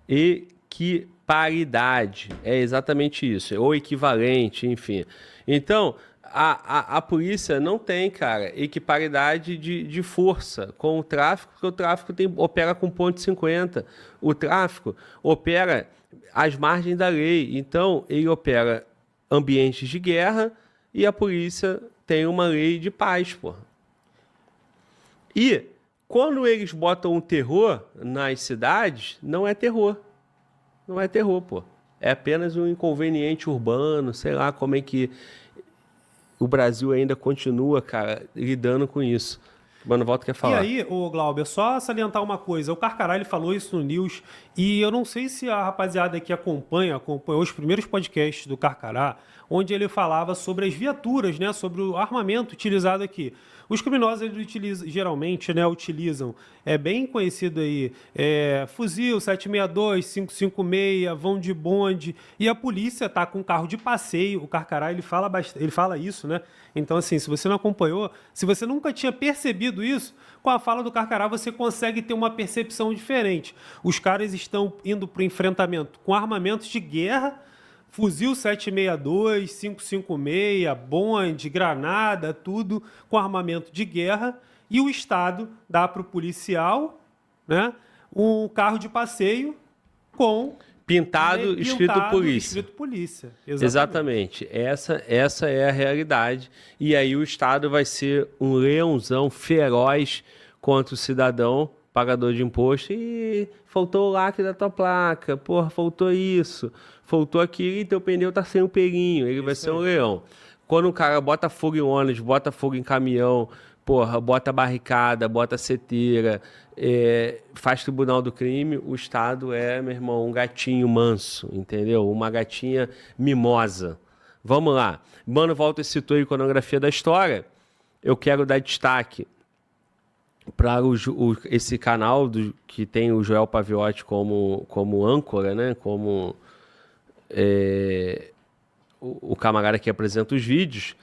Equiparidade, é exatamente isso, ou equivalente, enfim. Então, a polícia não tem, cara, equiparidade de força com o tráfico, porque o tráfico opera com ponto 50. O tráfico opera às margens da lei, então ele opera ambientes de guerra e a polícia tem uma lei de paz, porra. E quando eles botam um terror nas cidades, não é terror. Não é terror, pô. É apenas um inconveniente urbano, sei lá como é que o Brasil ainda continua, cara, lidando com isso. O Mano Volta quer falar. E aí, Glauber, só salientar uma coisa. O Carcará, ele falou isso no News, e eu não sei se a rapaziada que acompanhou os primeiros podcasts do Carcará, onde ele falava sobre as viaturas, né, sobre o armamento utilizado aqui. Os criminosos, eles geralmente, né, utilizam, é bem conhecido aí, fuzil 762, 556, vão de bonde, e a polícia tá com carro de passeio. O Carcará, ele fala isso, né? Então, assim, se você não acompanhou, se você nunca tinha percebido isso, com a fala do Carcará você consegue ter uma percepção diferente. Os caras estão indo para o enfrentamento com armamentos de guerra, fuzil 762, 556, bonde, granada, tudo com armamento de guerra. E o Estado dá para o policial, né, um carro de passeio com... Pintado, escrito polícia. Escrito polícia. Exatamente. Essa é a realidade. E aí o Estado vai ser um leãozão feroz contra o cidadão pagador de imposto. E faltou o lacre da tua placa. Porra, faltou isso. Faltou aquilo e teu pneu tá sem um pelinho. Ele vai ser um leão. Quando o cara bota fogo em ônibus, bota fogo em caminhão, porra, bota barricada, bota seteira, faz tribunal do crime, o Estado é, meu irmão, um gatinho manso, entendeu? Uma gatinha mimosa. Vamos lá. Mano Walter citou a iconografia da história. Eu quero dar destaque para esse canal que tem o Joel Paviotti como âncora, né? Como o camarada que apresenta os vídeos.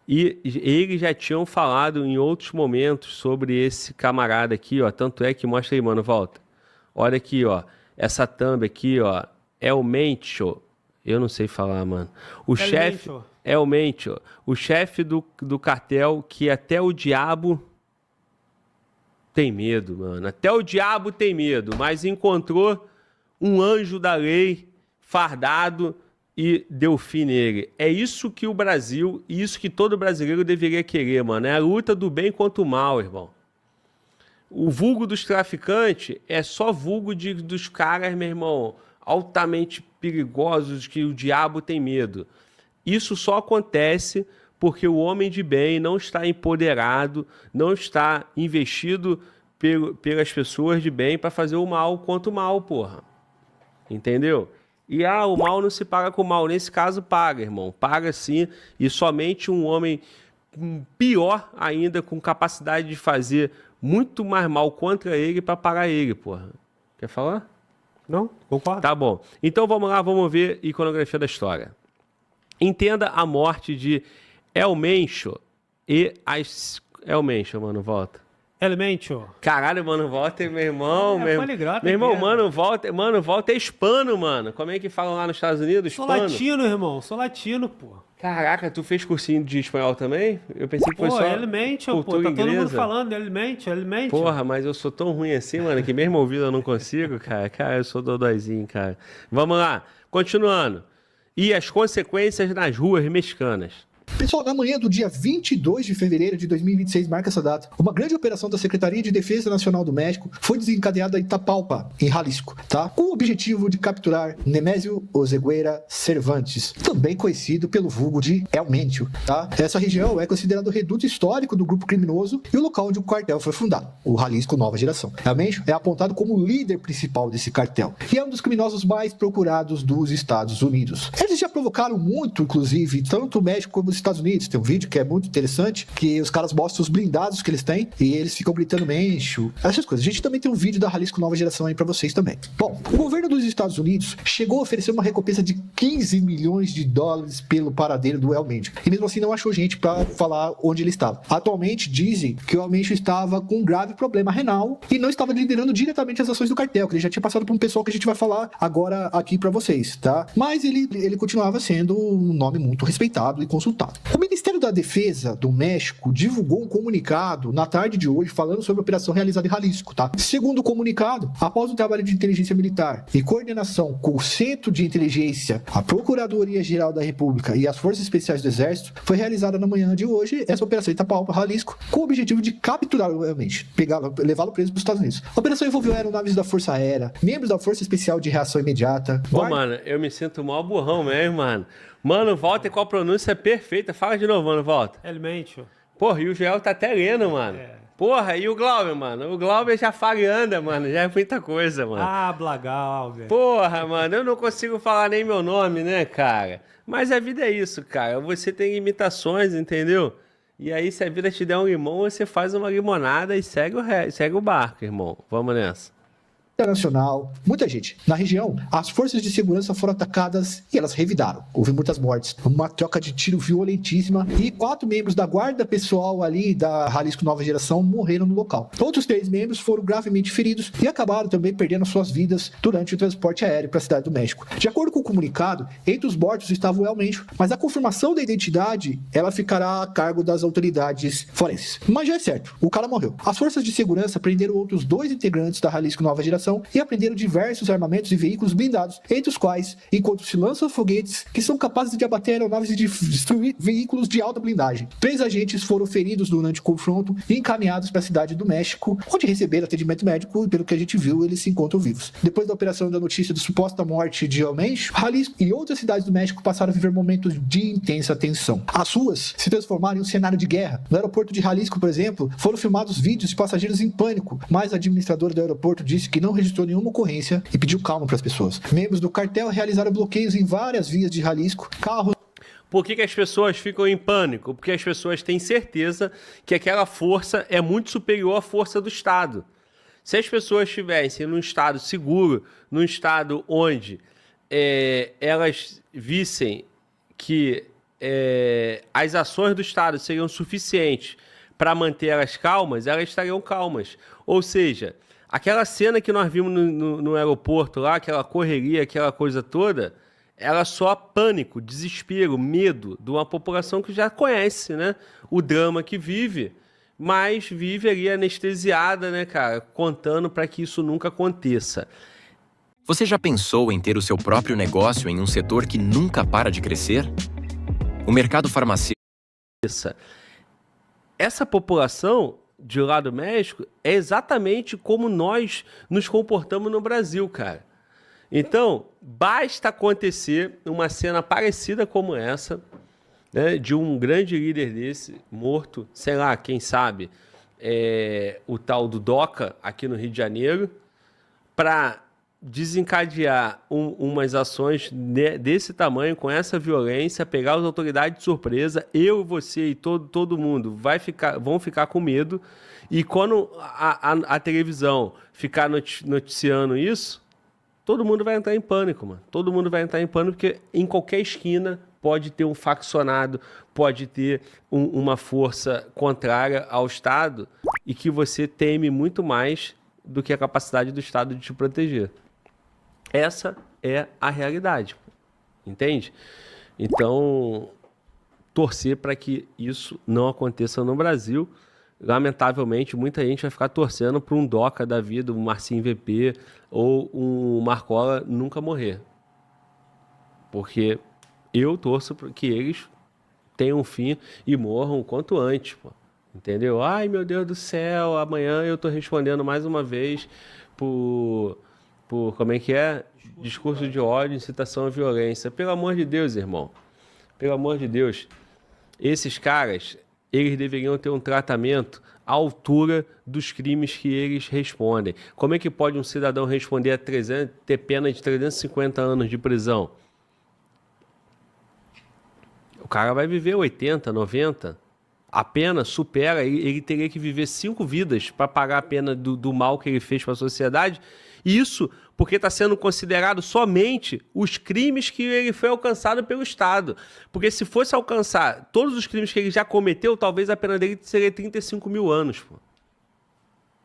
E eles já tinham falado em outros momentos sobre esse camarada aqui, ó. Tanto é que, mostra aí, mano, volta. Olha aqui, ó. Essa thumb aqui, ó. É o Mencho. Eu não sei falar, mano. O chefe... É o Mencho. O chefe do cartel que até o diabo tem medo, mano. Até o diabo tem medo. Mas encontrou um anjo da lei fardado e deu fim nele. É isso que o Brasil, isso que todo brasileiro deveria querer, mano. É a luta do bem contra o mal, irmão. O vulgo dos traficantes é só vulgo dos caras, meu irmão, altamente perigosos, que o diabo tem medo. Isso só acontece porque o homem de bem não está empoderado, não está investido pelas pessoas de bem para fazer o mal contra o mal, porra. Entendeu? E o mal não se paga com mal. Nesse caso, paga, irmão. Paga sim. E somente um homem pior ainda, com capacidade de fazer muito mais mal contra ele para pagar ele, porra. Quer falar? Não? Concordo. Tá bom. Então vamos lá, vamos ver a iconografia da história. Entenda a morte de El Mencho e as... El Mencho, mano, volta. Elemental. Caralho, Mano Walter, meu irmão. Meu irmão, Mano Walter é hispano, mano. Como é que falam lá nos Estados Unidos? Sou Hispano. latino, irmão. Sou latino, pô. Caraca, tu fez cursinho de espanhol também? Eu pensei que foi só Elemental, pô. Tá todo mundo falando Elemental. Porra, mas eu sou tão ruim assim, mano, que mesmo ouvido eu não consigo, cara. Cara, eu sou dodóizinho, cara. Vamos lá. Continuando. E as consequências nas ruas mexicanas. Pessoal, na manhã do dia 22 de fevereiro de 2026, marca essa data, uma grande operação da Secretaria de Defesa Nacional do México foi desencadeada em Itapalpa, em Jalisco, tá? Com o objetivo de capturar Nemésio Oseguera Cervantes, também conhecido pelo vulgo de El Mencho, tá? Essa região é considerada o reduto histórico do grupo criminoso e o local onde o cartel foi fundado, o Jalisco Nova Geração. El Mencho é apontado como o líder principal desse cartel e é um dos criminosos mais procurados dos Estados Unidos. Eles já provocaram muito, inclusive, tanto o México como os Estados Unidos. Tem um vídeo que é muito interessante, que os caras mostram os blindados que eles têm e eles ficam gritando Mencho, essas coisas. A gente também tem um vídeo da Jalisco Nova Geração aí pra vocês também. Bom, o governo dos Estados Unidos chegou a oferecer uma recompensa de 15 milhões de dólares pelo paradeiro do El Mencho. E mesmo assim não achou gente pra falar onde ele estava. Atualmente dizem que o El Mencho estava com um grave problema renal e não estava liderando diretamente as ações do cartel, que ele já tinha passado por um pessoal que a gente vai falar agora aqui pra vocês, tá? Mas ele continuava sendo um nome muito respeitado e consultado. O Ministério da Defesa do México divulgou um comunicado na tarde de hoje falando sobre a operação realizada em Jalisco, tá? Segundo o comunicado, após o trabalho de inteligência militar e coordenação com o Centro de Inteligência, a Procuradoria-Geral da República e as Forças Especiais do Exército, foi realizada na manhã de hoje essa operação em Itapalpa, Jalisco, com o objetivo de capturar o El Mencho, levá-lo preso para os Estados Unidos. A operação envolveu aeronaves da Força Aérea, membros da Força Especial de Reação Imediata... Mano, eu me sinto mó burrão mesmo, mano. Mano, Walter, com a pronúncia perfeita. Fala de novo, mano, Walter. Elemental. Porra, e o Joel tá até lendo, mano. Porra, e o Glauber, mano? O Glauber já fala e anda, mano. Já é muita coisa, mano. Ah, Blagalber. Porra, mano, eu não consigo falar nem meu nome, né, cara? Mas a vida é isso, cara. Você tem imitações, entendeu? E aí, se a vida te der um limão, você faz uma limonada e segue o barco, irmão. Vamos nessa. Internacional, muita gente. Na região, as forças de segurança foram atacadas e elas revidaram. Houve muitas mortes, uma troca de tiro violentíssima e 4 membros da guarda pessoal ali da Jalisco Nova Geração morreram no local. Outros 3 membros foram gravemente feridos e acabaram também perdendo suas vidas durante o transporte aéreo para a cidade do México. De acordo com o comunicado, entre os mortos estava o El Mencho, mas a confirmação da identidade ela ficará a cargo das autoridades forenses. Mas já é certo, o cara morreu. As forças de segurança prenderam outros 2 integrantes da Jalisco Nova Geração e apreenderam diversos armamentos e veículos blindados, entre os quais encontram-se lança-foguetes que são capazes de abater aeronaves e de destruir veículos de alta blindagem. 3 agentes foram feridos durante o confronto e encaminhados para a cidade do México, onde receberam atendimento médico e, pelo que a gente viu, eles se encontram vivos. Depois da operação da notícia da suposta morte de El Mencho, Jalisco e outras cidades do México passaram a viver momentos de intensa tensão. As ruas se transformaram em um cenário de guerra. No aeroporto de Jalisco, por exemplo, foram filmados vídeos de passageiros em pânico, mas a administradora do aeroporto disse que não registrou nenhuma ocorrência e pediu calma para as pessoas. Membros do cartel realizaram bloqueios em várias vias de Jalisco, carros... Por que as pessoas ficam em pânico? Porque as pessoas têm certeza que aquela força é muito superior à força do Estado. Se as pessoas estivessem num Estado seguro, num Estado onde elas vissem que as ações do Estado seriam suficientes para manter elas calmas, elas estariam calmas. Ou seja, aquela cena que nós vimos no aeroporto lá, aquela correria, aquela coisa toda, era só pânico, desespero, medo de uma população que já conhece, né, o drama que vive, mas vive ali anestesiada, né, cara, contando para que isso nunca aconteça. Você já pensou em ter o seu próprio negócio em um setor que nunca para de crescer? O mercado farmacêutico... Essa população de lá do México é exatamente como nós nos comportamos no Brasil, cara. Então, basta acontecer uma cena parecida como essa, né, de um grande líder desse morto, sei lá, quem sabe, o tal do Doca, aqui no Rio de Janeiro, para desencadear umas ações desse tamanho, com essa violência, pegar as autoridades de surpresa, eu, você e todo mundo vão ficar com medo, e quando a televisão ficar noticiando isso, todo mundo vai entrar em pânico, mano. Todo mundo vai entrar em pânico, porque em qualquer esquina pode ter um faccionado, pode ter uma força contrária ao Estado e que você teme muito mais do que a capacidade do Estado de te proteger. Essa é a realidade, entende? Então, torcer para que isso não aconteça no Brasil. Lamentavelmente, muita gente vai ficar torcendo para um Doca da vida, um Marcinho VP ou um Marcola nunca morrer. Porque eu torço para que eles tenham um fim e morram o quanto antes, pô. Entendeu? Ai, meu Deus do céu, amanhã eu tô respondendo mais uma vez por como é que é? Discurso de ódio, incitação à violência. Pelo amor de Deus, irmão. Pelo amor de Deus. Esses caras, eles deveriam ter um tratamento à altura dos crimes que eles respondem. Como é que pode um cidadão responder a ter pena de 350 anos de prisão? O cara vai viver 80, 90. A pena supera, ele teria que viver 5 vidas para pagar a pena do mal que ele fez para a sociedade. Isso porque está sendo considerado somente os crimes que ele foi alcançado pelo Estado. Porque se fosse alcançar todos os crimes que ele já cometeu, talvez a pena dele seria 35 mil anos. Pô.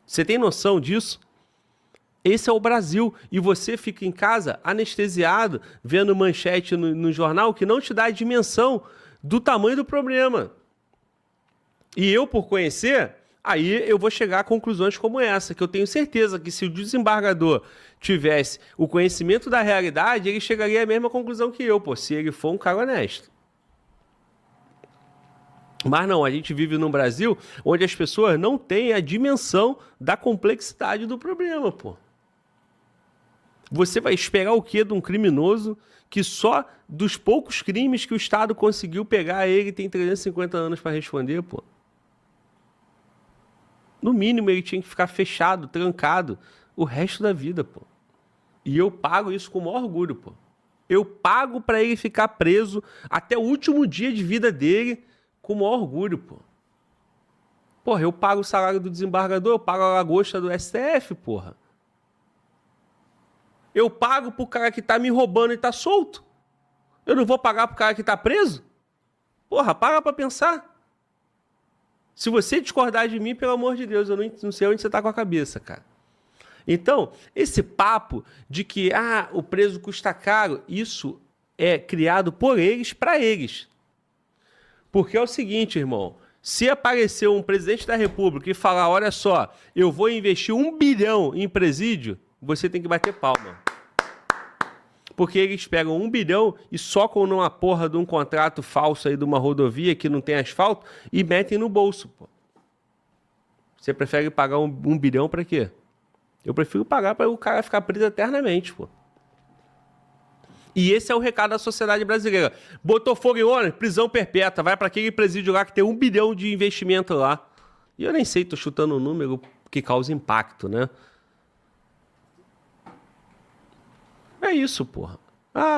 Você tem noção disso? Esse é o Brasil. E você fica em casa anestesiado, vendo manchete no jornal que não te dá a dimensão do tamanho do problema. E eu, por conhecer, aí eu vou chegar a conclusões como essa, que eu tenho certeza que se o desembargador tivesse o conhecimento da realidade, ele chegaria à mesma conclusão que eu, pô, se ele for um cara honesto. Mas não, a gente vive num Brasil onde as pessoas não têm a dimensão da complexidade do problema, pô. Você vai esperar o quê de um criminoso que só dos poucos crimes que o Estado conseguiu pegar ele tem 350 anos para responder, pô? No mínimo, ele tinha que ficar fechado, trancado, o resto da vida, pô. E eu pago isso com o maior orgulho, pô. Eu pago para ele ficar preso até o último dia de vida dele com o maior orgulho, pô. Porra, eu pago o salário do desembargador, eu pago a lagosta do STF, porra. Eu pago pro cara que tá me roubando e tá solto. Eu não vou pagar pro cara que tá preso? Porra, para pra pensar. Se você discordar de mim, pelo amor de Deus, eu não sei onde você tá com a cabeça, cara. Então, esse papo de que o preso custa caro, isso é criado por eles, para eles. Porque é o seguinte, irmão, se aparecer um presidente da República e falar, olha só, eu vou investir 1 bilhão em presídio, você tem que bater palma. Porque eles pegam 1 bilhão e socam numa porra de um contrato falso aí de uma rodovia que não tem asfalto e metem no bolso, pô. Você prefere pagar 1 bilhão pra quê? Eu prefiro pagar para o cara ficar preso eternamente, pô. E esse é o recado da sociedade brasileira. Botou fogo em ônibus, prisão perpétua. Vai para aquele presídio lá que tem 1 bilhão de investimento lá. E eu nem sei, tô chutando um número que causa impacto, né? É isso, porra.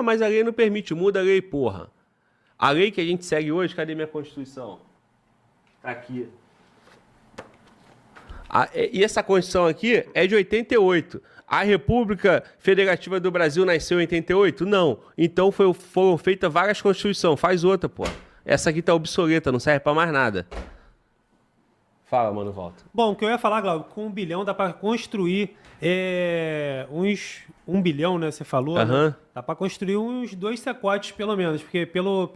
Mas a lei não permite, muda a lei, porra. A lei que a gente segue hoje, cadê minha Constituição? Tá aqui. E essa Constituição aqui é de 88. A República Federativa do Brasil nasceu em 88? Não. Então foram feitas várias Constituições. Faz outra, porra. Essa aqui tá obsoleta, não serve pra mais nada. Fala, mano, volta. Bom, o que eu ia falar, Glauco, com 1 bilhão dá para construir uns 1 bilhão, né? Você falou, né? Dá para construir uns 2 secotes, pelo menos, porque pelo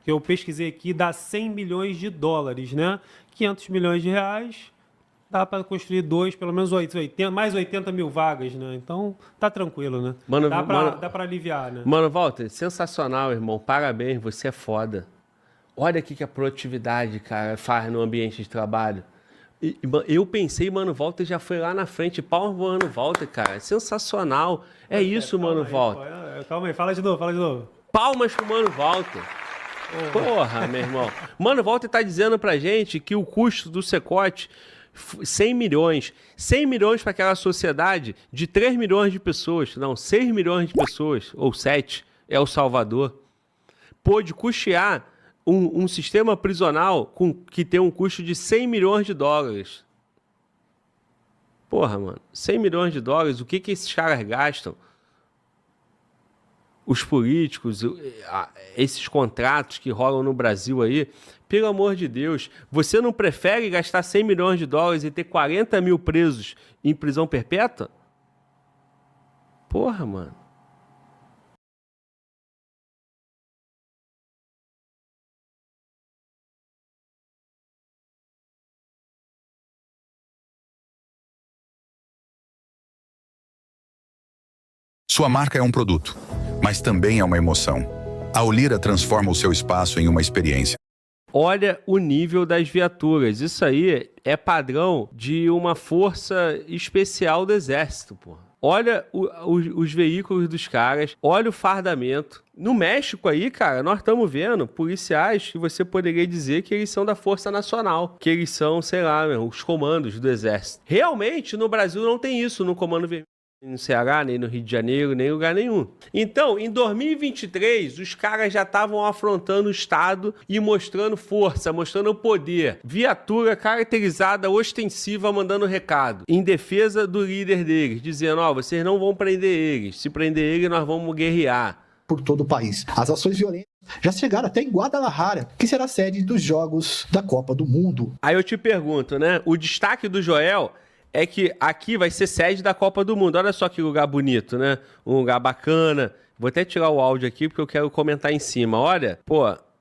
que eu pesquisei aqui, dá 100 milhões de dólares, né? 500 milhões de reais, dá para construir pelo menos 80, mais 80 mil vagas, né? Então, tá tranquilo, né? Mano, dá para aliviar, né? Mano, Walter, sensacional, irmão. Parabéns, você é foda. Olha o que a produtividade, cara, faz no ambiente de trabalho. Eu pensei, Mano Walter já foi lá na frente. Palmas, Mano Walter, cara. Sensacional. É isso, Mano Walter. Calma aí, fala de novo. Palmas pro Mano Walter. Porra, meu irmão. Mano Walter tá dizendo pra gente que o custo do Secote, 100 milhões. 100 milhões para aquela sociedade de 3 milhões de pessoas. Não, 6 milhões de pessoas, ou 7, é o Salvador. Pôde custear um sistema prisional que tem um custo de 100 milhões de dólares. Porra, mano. 100 milhões de dólares, o que esses caras gastam? os políticos, esses contratos que rolam no Brasil aí, pelo amor de Deus, você não prefere gastar 100 milhões de dólares e ter 40 mil presos em prisão perpétua? Porra, mano. Sua marca é um produto, mas também é uma emoção. A Olira transforma o seu espaço em uma experiência. Olha o nível das viaturas. Isso aí é padrão de uma força especial do exército, pô. Olha os veículos dos caras, olha o fardamento. No México aí, cara, nós estamos vendo policiais que você poderia dizer que eles são da Força Nacional, que eles são, sei lá, os comandos do exército. Realmente, no Brasil não tem isso no Comando Vermelho. No Ceará, nem no Rio de Janeiro, nem em lugar nenhum. Então, em 2023, os caras já estavam afrontando o Estado e mostrando força, mostrando poder. Viatura caracterizada, ostensiva, mandando recado. Em defesa do líder deles, dizendo, vocês não vão prender eles. Se prender eles, nós vamos guerrear. Por todo o país. As ações violentas já chegaram até em Guadalajara, que será sede dos Jogos da Copa do Mundo. Aí eu te pergunto, né? O destaque do Joel é que aqui vai ser sede da Copa do Mundo. Olha só que lugar bonito, né? Um lugar bacana. Vou até tirar o áudio aqui porque eu quero comentar em cima. Olha,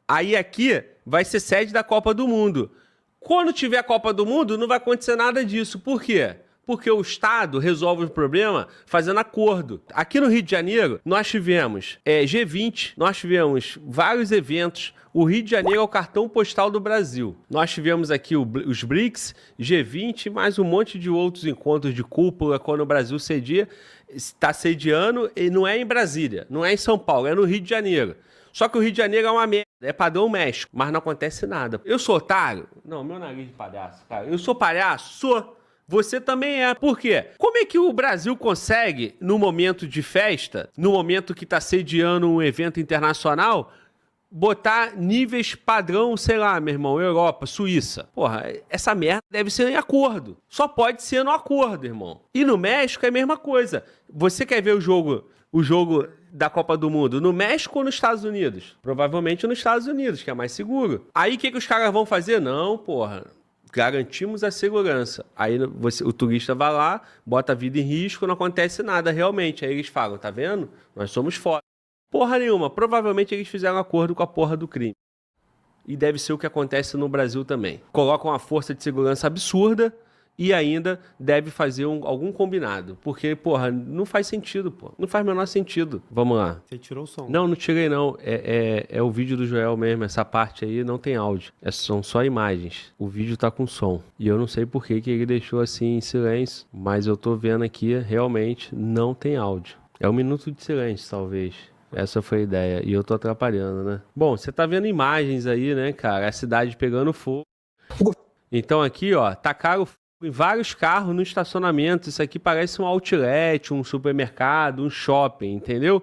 aí aqui vai ser sede da Copa do Mundo. Quando tiver a Copa do Mundo, não vai acontecer nada disso. Por quê? Porque o Estado resolve o problema fazendo acordo. Aqui no Rio de Janeiro, nós tivemos G20, nós tivemos vários eventos. O Rio de Janeiro é o cartão postal do Brasil. Nós tivemos aqui os BRICS, G20, mais um monte de outros encontros de cúpula quando o Brasil está sediando, e não é em Brasília, não é em São Paulo, é no Rio de Janeiro. Só que o Rio de Janeiro é uma merda, é padrão México, mas não acontece nada. Eu sou otário? Não, meu nariz de palhaço, cara. Eu sou palhaço? Sou. Você também é. Por quê? Como é que o Brasil consegue, no momento de festa, no momento que está sediando um evento internacional, botar níveis padrão, sei lá, meu irmão, Europa, Suíça? Porra, essa merda deve ser em acordo. Só pode ser no acordo, irmão. E no México é a mesma coisa. Você quer ver o jogo da Copa do Mundo no México ou nos Estados Unidos? Provavelmente nos Estados Unidos, que é mais seguro. Aí o que os caras vão fazer? Não, porra. Garantimos a segurança. Aí o turista vai lá, bota a vida em risco, não acontece nada realmente. Aí eles falam, tá vendo? Nós somos foda. Porra nenhuma. Provavelmente eles fizeram acordo com a porra do crime. E deve ser o que acontece no Brasil também. Colocam uma força de segurança absurda e ainda deve fazer algum combinado. Porque, porra, não faz sentido, pô. Não faz o menor sentido. Vamos lá. Você tirou o som? Não tirei não. É o vídeo do Joel mesmo. Essa parte aí não tem áudio. São só imagens. O vídeo tá com som. E eu não sei por que ele deixou assim em silêncio. Mas eu tô vendo aqui, realmente, não tem áudio. É 1 minuto de silêncio, talvez. Essa foi a ideia. E eu tô atrapalhando, né? Bom, você tá vendo imagens aí, né, cara? A cidade pegando fogo. Então aqui, tacaram fogo em vários carros no estacionamento. Isso aqui parece um outlet, um supermercado, um shopping, entendeu?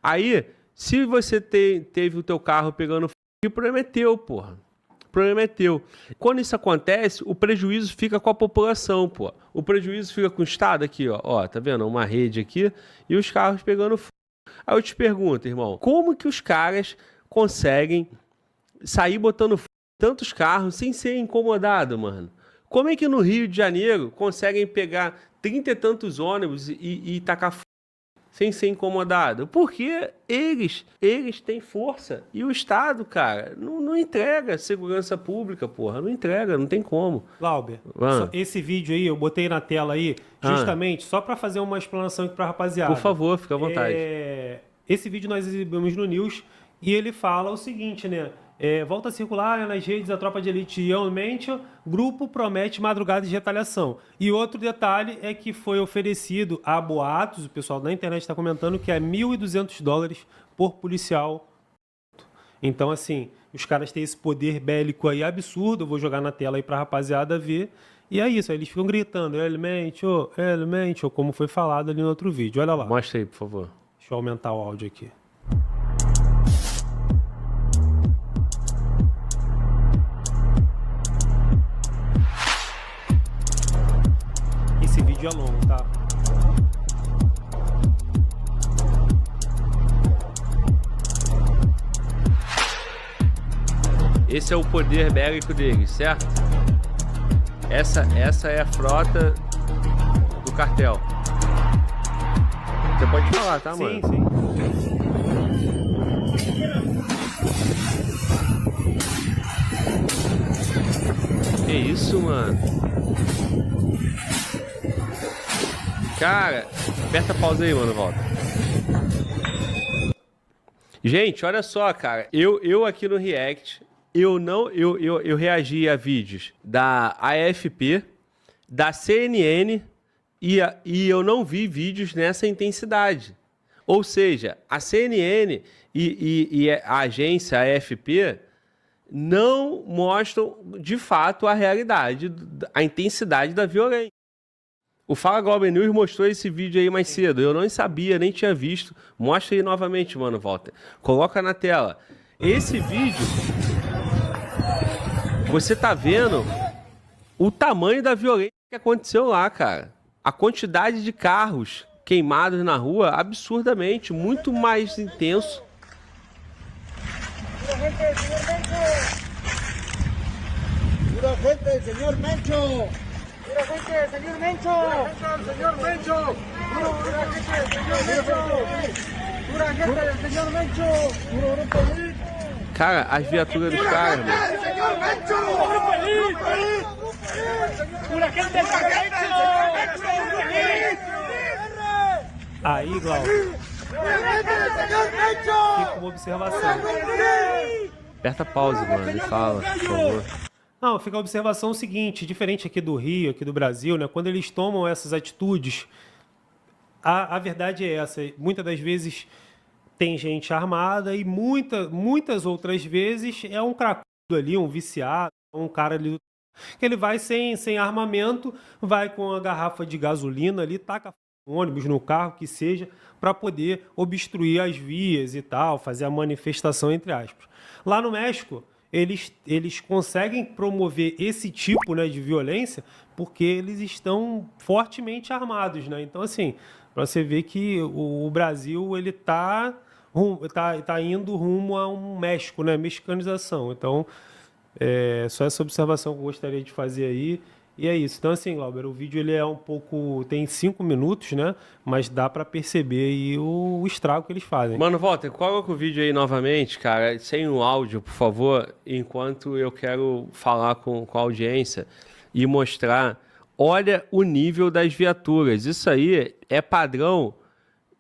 Aí, se você teve o teu carro pegando fogo, o problema é teu, porra. O problema é teu. Quando isso acontece, o prejuízo fica com a população, pô. O prejuízo fica com o Estado aqui, ó. Tá vendo? Uma rede aqui e os carros pegando fogo. Aí eu te pergunto, irmão, como que os caras conseguem sair botando fogo em tantos carros sem ser incomodado, mano? Como é que no Rio de Janeiro conseguem pegar 30 e tantos ônibus e tacar fogo sem ser incomodado? Porque eles têm força. E o Estado, cara, não entrega segurança pública, porra. Não entrega, não tem como. Glauber, esse vídeo aí, eu botei na tela aí, justamente só para fazer uma explanação aqui pra rapaziada. Por favor, fica à vontade. Esse vídeo nós exibimos no News e ele fala o seguinte, né? Volta a circular nas redes a tropa de elite realmente, grupo promete madrugada de retaliação. E outro detalhe é que foi oferecido a boatos, o pessoal da internet está comentando que é $1.200 por policial. Então, assim, os caras têm esse poder bélico aí absurdo, eu vou jogar na tela aí pra rapaziada ver. E é isso, aí eles ficam gritando, elemente, como foi falado ali no outro vídeo, olha lá. Mostra aí, por favor. Deixa eu aumentar o áudio aqui. Esse vídeo é longo, tá? Esse é o poder bélico deles, certo? Essa é a frota do cartel. Você pode falar, tá, mano? Sim. Que isso, mano? Cara, aperta a pausa aí, mano, volta. Gente, olha só, cara. Eu aqui no React, eu reagi a vídeos da AFP, da CNN e eu não vi vídeos nessa intensidade. Ou seja, a CNN e a agência AFP não mostram de fato a realidade, a intensidade da violência. O Fala Global News mostrou esse vídeo aí mais cedo. Eu não sabia, nem tinha visto. Mostra aí novamente, mano, Walter. Coloca na tela. Esse vídeo, você tá vendo o tamanho da violência que aconteceu lá, cara. A quantidade de carros queimados na rua, absurdamente, muito mais intenso. ¡Pura gente, señor Mencho! ¡Pura gente, señor Mencho! ¡Señor Mencho! ¡Pura gente, señor Mencho! ¡Pura gente, señor Mencho! ¡Puro grupo elite! Cara, as viaturas dos caras, mano. ¡Señor Mencho! ¡Grupo elite! ¡Pura gente, señor Mencho! Aí, Glauco, fica uma observação. Aperta pause, mano, e fala, por favor. Não, fica a observação seguinte, diferente aqui do Rio, aqui do Brasil, né? Quando eles tomam essas atitudes, a verdade é essa. Muitas das vezes tem gente armada e muitas outras vezes é um cracudo ali, um viciado, um cara ali que ele vai sem armamento, vai com a garrafa de gasolina ali, taca no ônibus, no carro, que seja, para poder obstruir as vias e tal, fazer a manifestação, entre aspas. Lá no México, eles conseguem promover esse tipo, né, de violência porque eles estão fortemente armados, né? Então, assim, para você ver que o Brasil ele tá indo rumo a um México, né? Mexicanização. Então, só essa observação que eu gostaria de fazer aí. E é isso. Então, assim, Glauber, o vídeo ele é um pouco... Tem 5 minutos, né? Mas dá pra perceber aí o estrago que eles fazem. Mano, Walter, coloca o vídeo aí novamente, cara, sem o áudio, por favor, enquanto eu quero falar com a audiência e mostrar... Olha o nível das viaturas. Isso aí é padrão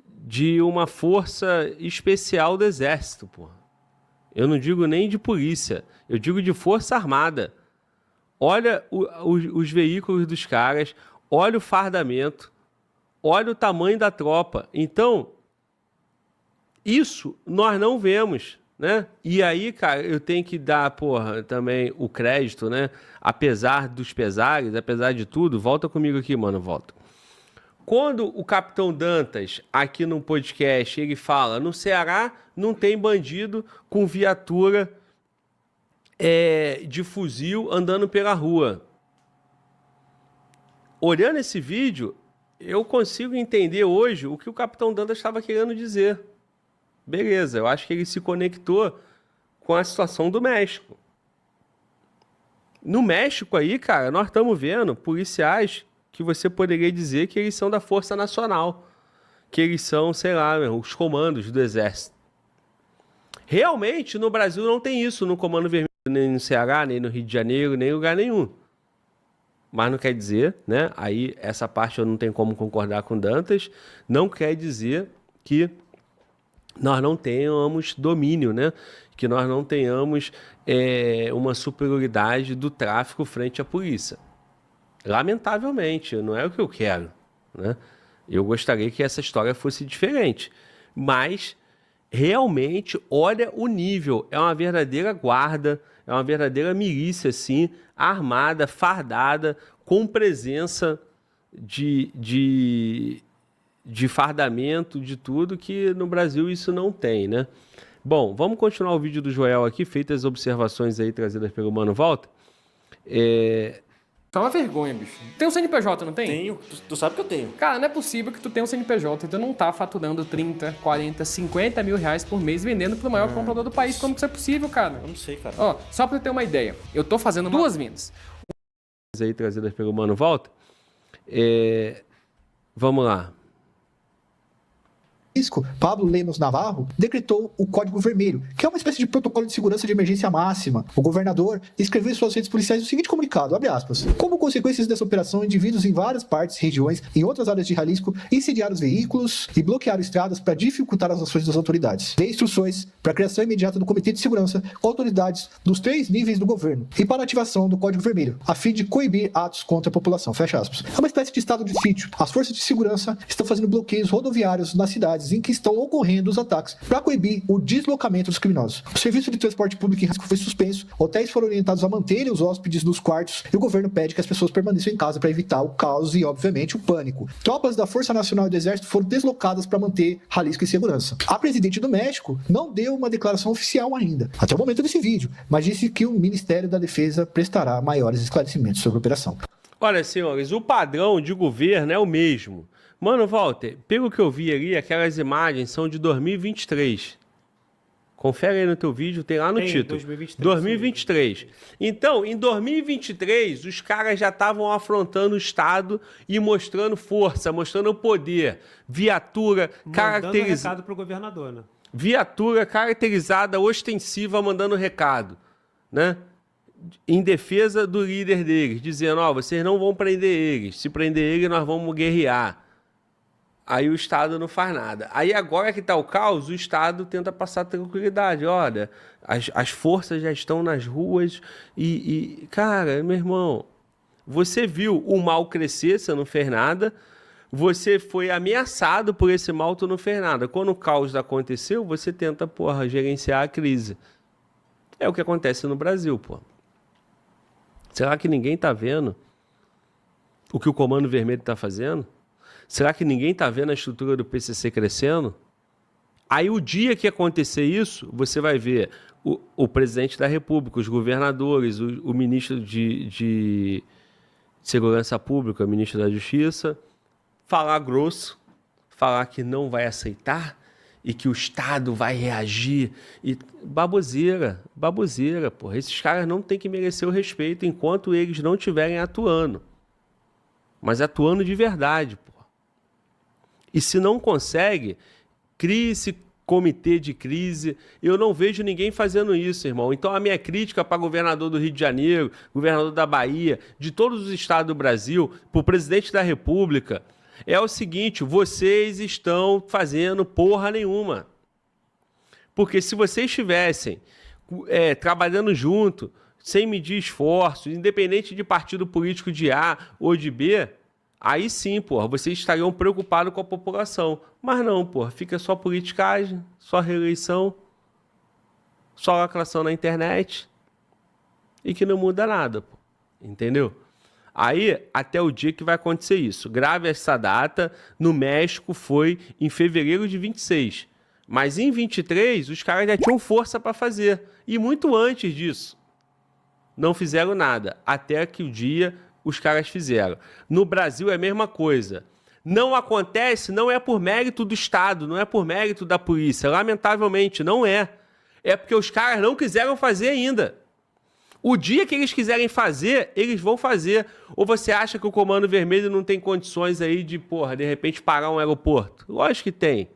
de uma força especial do Exército, porra. Eu não digo nem de polícia, eu digo de força armada. Olha os veículos dos caras, olha o fardamento, olha o tamanho da tropa. Então, isso nós não vemos, né? E aí, cara, eu tenho que dar, porra, também o crédito, né? Apesar dos pesares, apesar de tudo, volta comigo aqui, mano, volta. Quando o Capitão Dantas, aqui no podcast, ele fala, no Ceará não tem bandido com viatura de fuzil andando pela rua. Olhando esse vídeo, eu consigo entender hoje o que o Capitão Dantas estava querendo dizer. Beleza, eu acho que ele se conectou com a situação do México. No México aí, cara, nós estamos vendo policiais que você poderia dizer que eles são da Força Nacional, que eles são, sei lá, os comandos do Exército. Realmente, no Brasil não tem isso no Comando Vermelho, nem no Ceará, nem no Rio de Janeiro, nem em lugar nenhum. Mas não quer dizer, né? Aí essa parte eu não tenho como concordar com Dantas, não quer dizer que nós não tenhamos domínio, né? Que nós não tenhamos uma superioridade do tráfico frente à polícia. Lamentavelmente, não é o que eu quero, né? Eu gostaria que essa história fosse diferente, mas realmente, olha o nível, é uma verdadeira guarda, é uma verdadeira milícia, assim, armada, fardada, com presença de fardamento, de tudo, que no Brasil isso não tem, né? Bom, vamos continuar o vídeo do Joel aqui, feitas as observações aí trazidas pelo Mano Walter. Isso é uma vergonha, bicho. Tem um CNPJ, não tem? Tenho. Tu sabe que eu tenho. Cara, não é possível que tu tenha um CNPJ e tu não tá faturando 30, 40, 50 mil reais por mês vendendo pro maior comprador do país. Como que isso é possível, cara? Eu não sei, cara. Ó, só pra eu ter uma ideia. Eu tô fazendo 2 vendas. Aí trazidas pelo Mano Walter. Vamos lá. Pablo Lemos Navarro decretou o Código Vermelho, que é uma espécie de protocolo de segurança de emergência máxima. O governador escreveu em suas redes policiais o seguinte comunicado, abre aspas, como consequências dessa operação, indivíduos em várias partes, regiões, em outras áreas de Jalisco, incendiaram os veículos e bloquearam estradas para dificultar as ações das autoridades. Dê instruções para a criação imediata do Comitê de Segurança com autoridades dos 3 níveis do governo e para a ativação do Código Vermelho, a fim de coibir atos contra a população, fecha aspas. É uma espécie de estado de sítio. As forças de segurança estão fazendo bloqueios rodoviários nas cidades em que estão ocorrendo os ataques para coibir o deslocamento dos criminosos. O serviço de transporte público em risco foi suspenso, hotéis foram orientados a manterem os hóspedes nos quartos e o governo pede que as pessoas permaneçam em casa para evitar o caos e, obviamente, o pânico. Tropas da Força Nacional e do Exército foram deslocadas para manter Jalisco em segurança. A presidente do México não deu uma declaração oficial ainda, até o momento desse vídeo, mas disse que o Ministério da Defesa prestará maiores esclarecimentos sobre a operação. Olha, senhores, o padrão de governo é o mesmo. Mano, Walter, pelo que eu vi ali, aquelas imagens são de 2023. Confere aí no teu vídeo, tem lá no título. 2023. Então, em 2023, os caras já estavam afrontando o Estado e mostrando força, mostrando poder. Viatura caracterizada. Recado pro governador, né? Viatura caracterizada, ostensiva, mandando recado, né? Em defesa do líder deles, dizendo, ó, vocês não vão prender eles. Se prender eles, nós vamos guerrear. Aí o Estado não faz nada. Aí agora que tá o caos, o Estado tenta passar tranquilidade. Olha, as forças já estão nas ruas e... Cara, meu irmão, você viu o mal crescer, você não fez nada. Você foi ameaçado por esse mal, tu não fez nada. Quando o caos aconteceu, você tenta, gerenciar a crise. É o que acontece no Brasil, pô. Será que ninguém tá vendo o que o Comando Vermelho tá fazendo? Será que ninguém está vendo a estrutura do PCC crescendo? Aí o dia que acontecer isso, você vai ver o presidente da República, os governadores, o ministro de Segurança Pública, o ministro da Justiça, falar grosso, falar que não vai aceitar e que o Estado vai reagir. E baboseira, porra. Esses caras não têm que merecer o respeito enquanto eles não estiverem atuando. Mas atuando de verdade, porra. E se não consegue, crie esse comitê de crise. Eu não vejo ninguém fazendo isso, irmão. Então a minha crítica para o governador do Rio de Janeiro, governador da Bahia, de todos os estados do Brasil, para o presidente da República, é o seguinte, vocês estão fazendo porra nenhuma. Porque se vocês estivessem trabalhando junto, sem medir esforços, independente de partido político de A ou de B, aí sim, porra, vocês estariam preocupados com a população. Mas não, porra, fica só politicagem, só reeleição, só lacração na internet e que não muda nada, pô. Entendeu? Aí, até o dia que vai acontecer isso. Grave essa data, no México foi em fevereiro de 26. Mas em 23, os caras já tinham força para fazer. E muito antes disso, não fizeram nada. Até que o dia... os caras fizeram. No Brasil é a mesma coisa. Não acontece, não é por mérito do Estado, não é por mérito da polícia. Lamentavelmente, não é. É porque os caras não quiseram fazer ainda. O dia que eles quiserem fazer, eles vão fazer. Ou você acha que o Comando Vermelho não tem condições aí de, de repente, parar um aeroporto? Lógico que tem.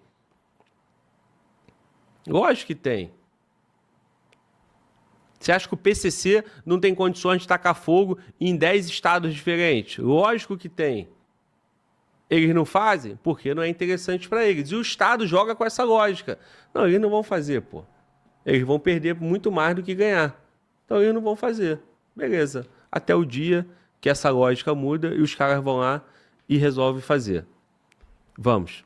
Lógico que tem. Você acha que o PCC não tem condições de tacar fogo em 10 estados diferentes? Lógico que tem. Eles não fazem porque não é interessante para eles. E o Estado joga com essa lógica. Não, eles não vão fazer, pô. Eles vão perder muito mais do que ganhar. Então eles não vão fazer. Beleza. Até o dia que essa lógica muda e os caras vão lá e resolvem fazer. Vamos.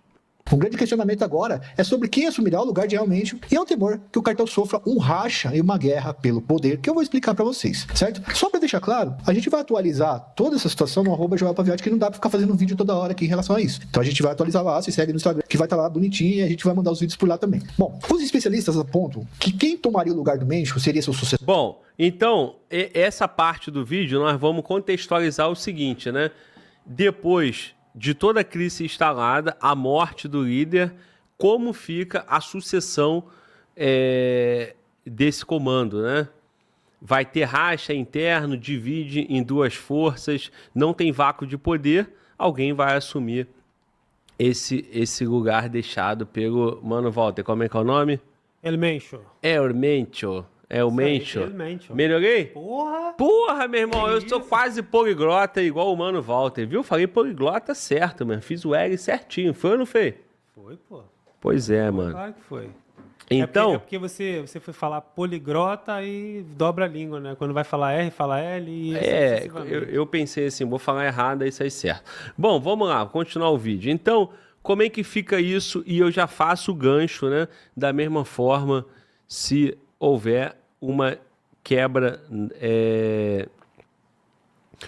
O grande questionamento agora é sobre quem assumirá o lugar de realmente e é um temor que o cartel sofra um racha e uma guerra pelo poder, que eu vou explicar pra vocês, certo? Só pra deixar claro, a gente vai atualizar toda essa situação no @joelpaviotti, que não dá pra ficar fazendo vídeo toda hora aqui em relação a isso. Então a gente vai atualizar lá, se segue no Instagram, que vai estar lá bonitinho e a gente vai mandar os vídeos por lá também. Bom, os especialistas apontam que quem tomaria o lugar do Mencho seria seu sucessor. Bom, Então, essa parte do vídeo nós vamos contextualizar o seguinte, né? Depois de toda a crise instalada, a morte do líder, como fica a sucessão desse comando, né? Vai ter racha interno, divide em duas forças, não tem vácuo de poder, alguém vai assumir esse lugar deixado pelo... Mano, Walter, como é que é o nome? El Mencho. El Mencho. Melhorei? Porra, meu irmão, eu sou quase poliglota igual o Mano Walter, viu? Falei poliglota certo, mano. Fiz o L certinho. Foi ou não foi? Foi, pô. Pois é, mano. Claro que foi. Então... É porque você foi falar poliglota e dobra a língua, né? Quando vai falar R, fala L e... eu pensei assim, vou falar errado, aí sai certo. Bom, vamos lá, continuar o vídeo. Então, como é que fica isso? E eu já faço o gancho, né? Da mesma forma, se houver uma quebra,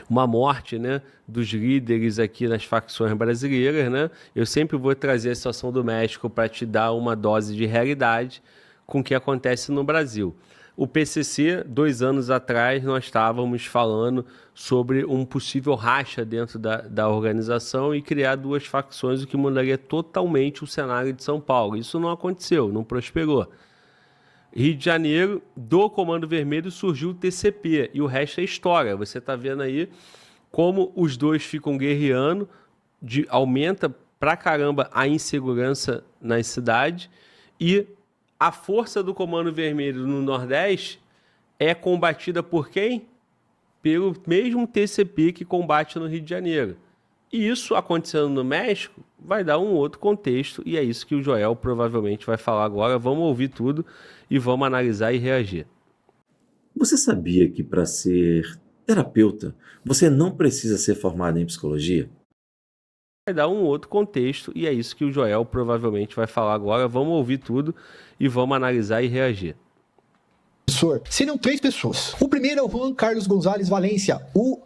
uma morte, né, dos líderes aqui nas facções brasileiras, né? Eu sempre vou trazer a situação do México para te dar uma dose de realidade com o que acontece no Brasil. O PCC, 2 anos atrás, nós estávamos falando sobre um possível racha dentro da organização e criar 2 facções, o que mudaria totalmente o cenário de São Paulo. Isso não aconteceu, não prosperou. Rio de Janeiro, do Comando Vermelho, surgiu o TCP, e o resto é história. Você está vendo aí como os dois ficam guerreando, aumenta pra caramba a insegurança nas cidades, e a força do Comando Vermelho no Nordeste é combatida por quem? Pelo mesmo TCP que combate no Rio de Janeiro. E isso acontecendo no México vai dar um outro contexto, e é isso que o Joel provavelmente vai falar agora. Vamos ouvir tudo e vamos analisar e reagir. Você sabia que para ser terapeuta, você não precisa ser formado em psicologia? Vai dar um outro contexto, e é isso que o Joel provavelmente vai falar agora. Vamos ouvir tudo e vamos analisar e reagir. Seriam 3 pessoas. O primeiro é o Juan Carlos González Valência, o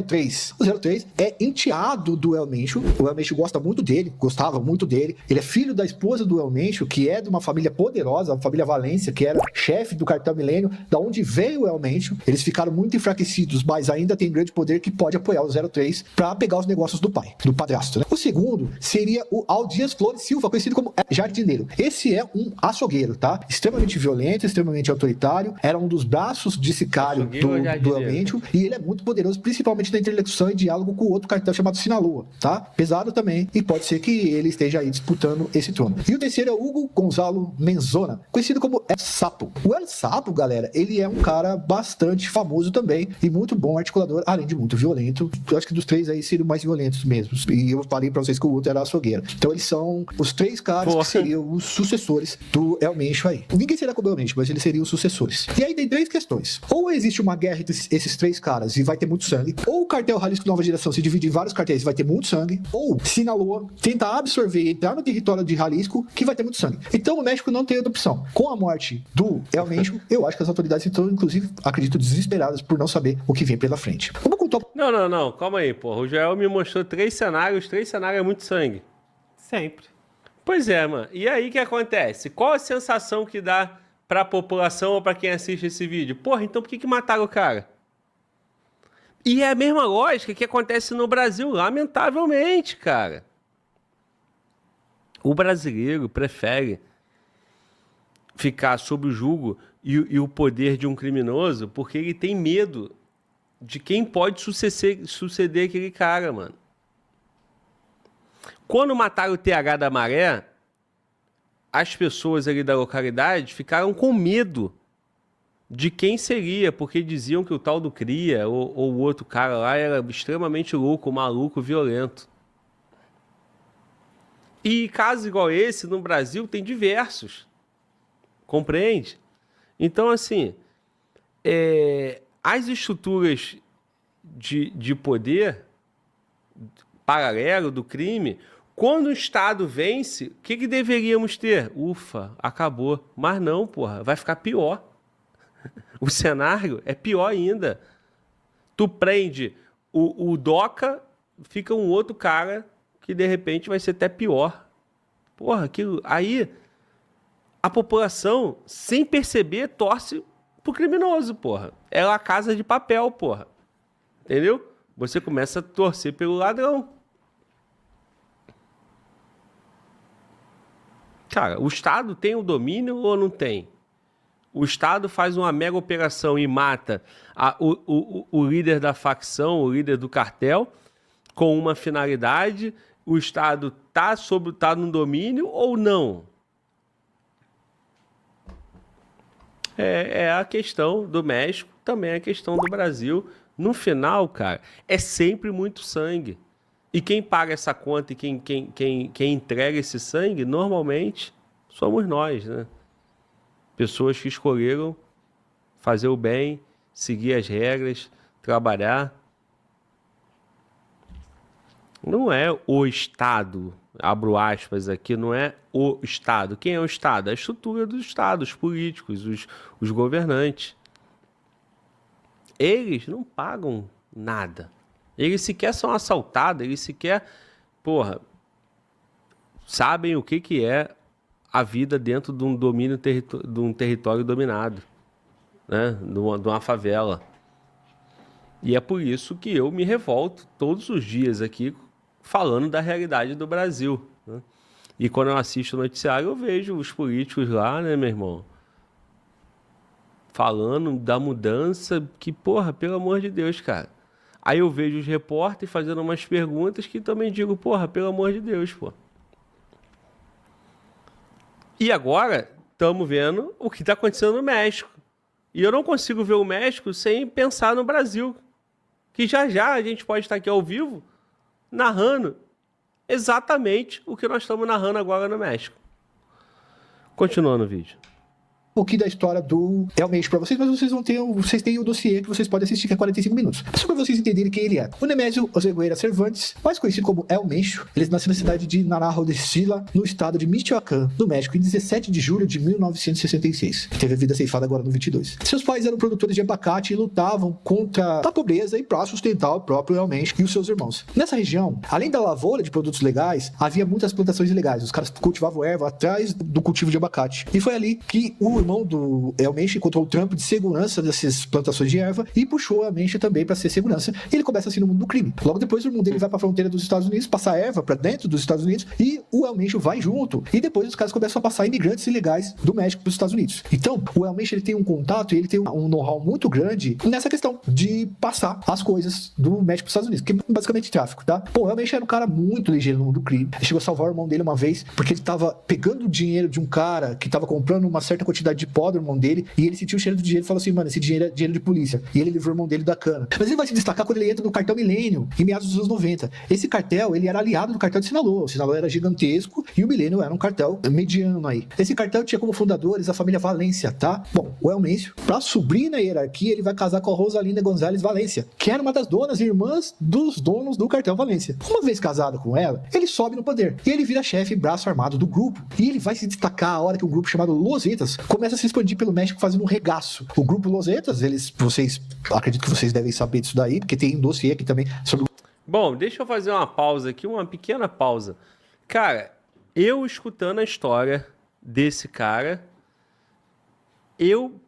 03. O 03 é enteado do El Mencho. O El Mencho gosta muito dele, gostava muito dele. Ele é filho da esposa do El Mencho, que é de uma família poderosa, a família Valência, que era chefe do cartel Milênio, da onde veio o El Mencho. Eles ficaram muito enfraquecidos, mas ainda tem grande poder que pode apoiar o 03 para pegar os negócios do pai, do padrasto, né? O segundo seria o Aldias Flores Silva, conhecido como jardineiro. Esse é um açougueiro, tá? Extremamente violento, extremamente autoritário. Era um dos braços de sicário do El Mencho, e ele é muito poderoso, principalmente na interlocução e diálogo com o outro cartel chamado Sinaloa, tá? Pesado também, e pode ser que ele esteja aí disputando esse trono. E o terceiro é o Hugo Gonzalo Menzona, conhecido como El Sapo. O El Sapo, galera, ele é um cara bastante famoso também, e muito bom articulador, além de muito violento. Eu acho que dos 3 aí seriam mais violentos mesmo. E eu falei pra vocês que o outro era açougueiro. Então eles são os 3 caras que seriam os sucessores do El Mencho aí. Ninguém será como o El Mencho, mas eles seriam os sucessores. E aí tem 3 questões. Ou existe uma guerra entre esses 3 caras e vai ter muito sangue, ou o cartel Jalisco Nova Geração se divide em vários cartéis e vai ter muito sangue, ou Sinaloa tenta absorver e entrar no território de Jalisco, que vai ter muito sangue. Então o México não tem outra opção. Com a morte do El Mencho, eu acho que as autoridades estão, inclusive, acredito, desesperadas por não saber o que vem pela frente. Vamos contar... Não, calma aí, porra. O Joel me mostrou 3 cenários, 3 cenários é muito sangue. Sempre. Pois é, mano. E aí o que acontece? Qual a sensação que dá pra população ou pra quem assiste esse vídeo? Porra, então por que mataram o cara? E é a mesma lógica que acontece no Brasil, lamentavelmente, cara. O brasileiro prefere ficar sob o jugo e o poder de um criminoso porque ele tem medo de quem pode suceder aquele cara, mano. Quando mataram o TH da Maré, as pessoas ali da localidade ficaram com medo de quem seria, porque diziam que o tal do Cria ou o outro cara lá era extremamente louco, maluco, violento. E casos igual esse no Brasil tem diversos. Compreende? Então, assim, as estruturas de poder paralelo do crime... Quando o Estado vence, o que deveríamos ter? Ufa, acabou. Mas não, porra, vai ficar pior. O cenário é pior ainda. Tu prende o DOCA, fica um outro cara que de repente vai ser até pior. Porra, aquilo. Aí a população, sem perceber, torce pro criminoso, porra. É a Casa de Papel, porra. Entendeu? Você começa a torcer pelo ladrão. Cara, o Estado tem o domínio ou não tem? O Estado faz uma mega operação e mata o líder da facção, o líder do cartel, com uma finalidade. O Estado tá no domínio ou não? É a questão do México, também é a questão do Brasil. No final, cara, é sempre muito sangue. E quem paga essa conta e quem entrega esse sangue, normalmente, somos nós, né? Pessoas que escolheram fazer o bem, seguir as regras, trabalhar. Não é o Estado, abro aspas aqui, não é o Estado. Quem é o Estado? A estrutura do Estado, os políticos, os governantes. Eles não pagam nada. Eles sequer são assaltados, eles sequer, sabem o que é a vida dentro de um domínio, de um território dominado, né? De uma favela. E é por isso que eu me revolto todos os dias aqui falando da realidade do Brasil, né? E quando eu assisto o noticiário, eu vejo os políticos lá, né, meu irmão? Falando da mudança que, pelo amor de Deus, cara. Aí eu vejo os repórteres fazendo umas perguntas que também digo, pelo amor de Deus, pô. E agora, estamos vendo o que está acontecendo no México. E eu não consigo ver o México sem pensar no Brasil. Que já a gente pode estar aqui ao vivo, narrando exatamente o que nós estamos narrando agora no México. Continuando o vídeo. Um pouquinho da história do El Mencho pra vocês, mas vocês têm o dossiê que vocês podem assistir, que é 45 minutos. Só pra vocês entenderem quem ele é. O Nemésio Oseguera Cervantes, mais conhecido como El Mencho, ele nasceu na cidade de Naranjo de Sila, no estado de Michoacán, no México, em 17 de julho de 1966. Teve a vida ceifada agora no 22. Seus pais eram produtores de abacate e lutavam contra a pobreza e para sustentar o próprio El Mencho e os seus irmãos. Nessa região, além da lavoura de produtos legais, havia muitas plantações ilegais. Os caras cultivavam erva atrás do cultivo de abacate. E foi ali que o irmão do El Mencho encontrou o trampo de segurança dessas plantações de erva e puxou a Mencho também para ser segurança. E ele começa assim no mundo do crime. Logo depois o irmão dele vai para a fronteira dos Estados Unidos, passar erva para dentro dos Estados Unidos e o El Mencho vai junto. E depois os caras começam a passar imigrantes ilegais do México para os Estados Unidos. Então, o El Mencho ele tem um contato e ele tem um know-how muito grande nessa questão de passar as coisas do México para os Estados Unidos, que é basicamente tráfico, tá? Pô, o El Mencho era um cara muito ligeiro no mundo do crime. Ele chegou a salvar o irmão dele uma vez porque ele tava pegando o dinheiro de um cara que tava comprando uma certa quantidade de pó do irmão dele e ele sentiu o cheiro do dinheiro e falou assim, mano, esse dinheiro é dinheiro de polícia. E ele livrou o irmão dele da cana. Mas ele vai se destacar quando ele entra no cartel Milênio, em meados dos anos 90. Esse cartel, ele era aliado do cartel de Sinaloa. O Sinaloa era gigantesco e o Milênio era um cartel mediano aí. Esse cartel tinha como fundadores a família Valência, tá? Bom, o El Mencho, pra subir na hierarquia, ele vai casar com a Rosalinda González Valência, que era uma das donas e irmãs dos donos do cartel Valência. Uma vez casado com ela, ele sobe no poder. E ele vira chefe e braço armado do grupo. E ele vai se destacar a hora que um grupo chamado Los Zetas começa a se expandir pelo México fazendo um regaço. O grupo Los Zetas, acredito que vocês devem saber disso daí, porque tem um dossiê aqui também sobre... Bom, deixa eu fazer uma pausa aqui, uma pequena pausa. Cara, eu escutando a história desse cara, eu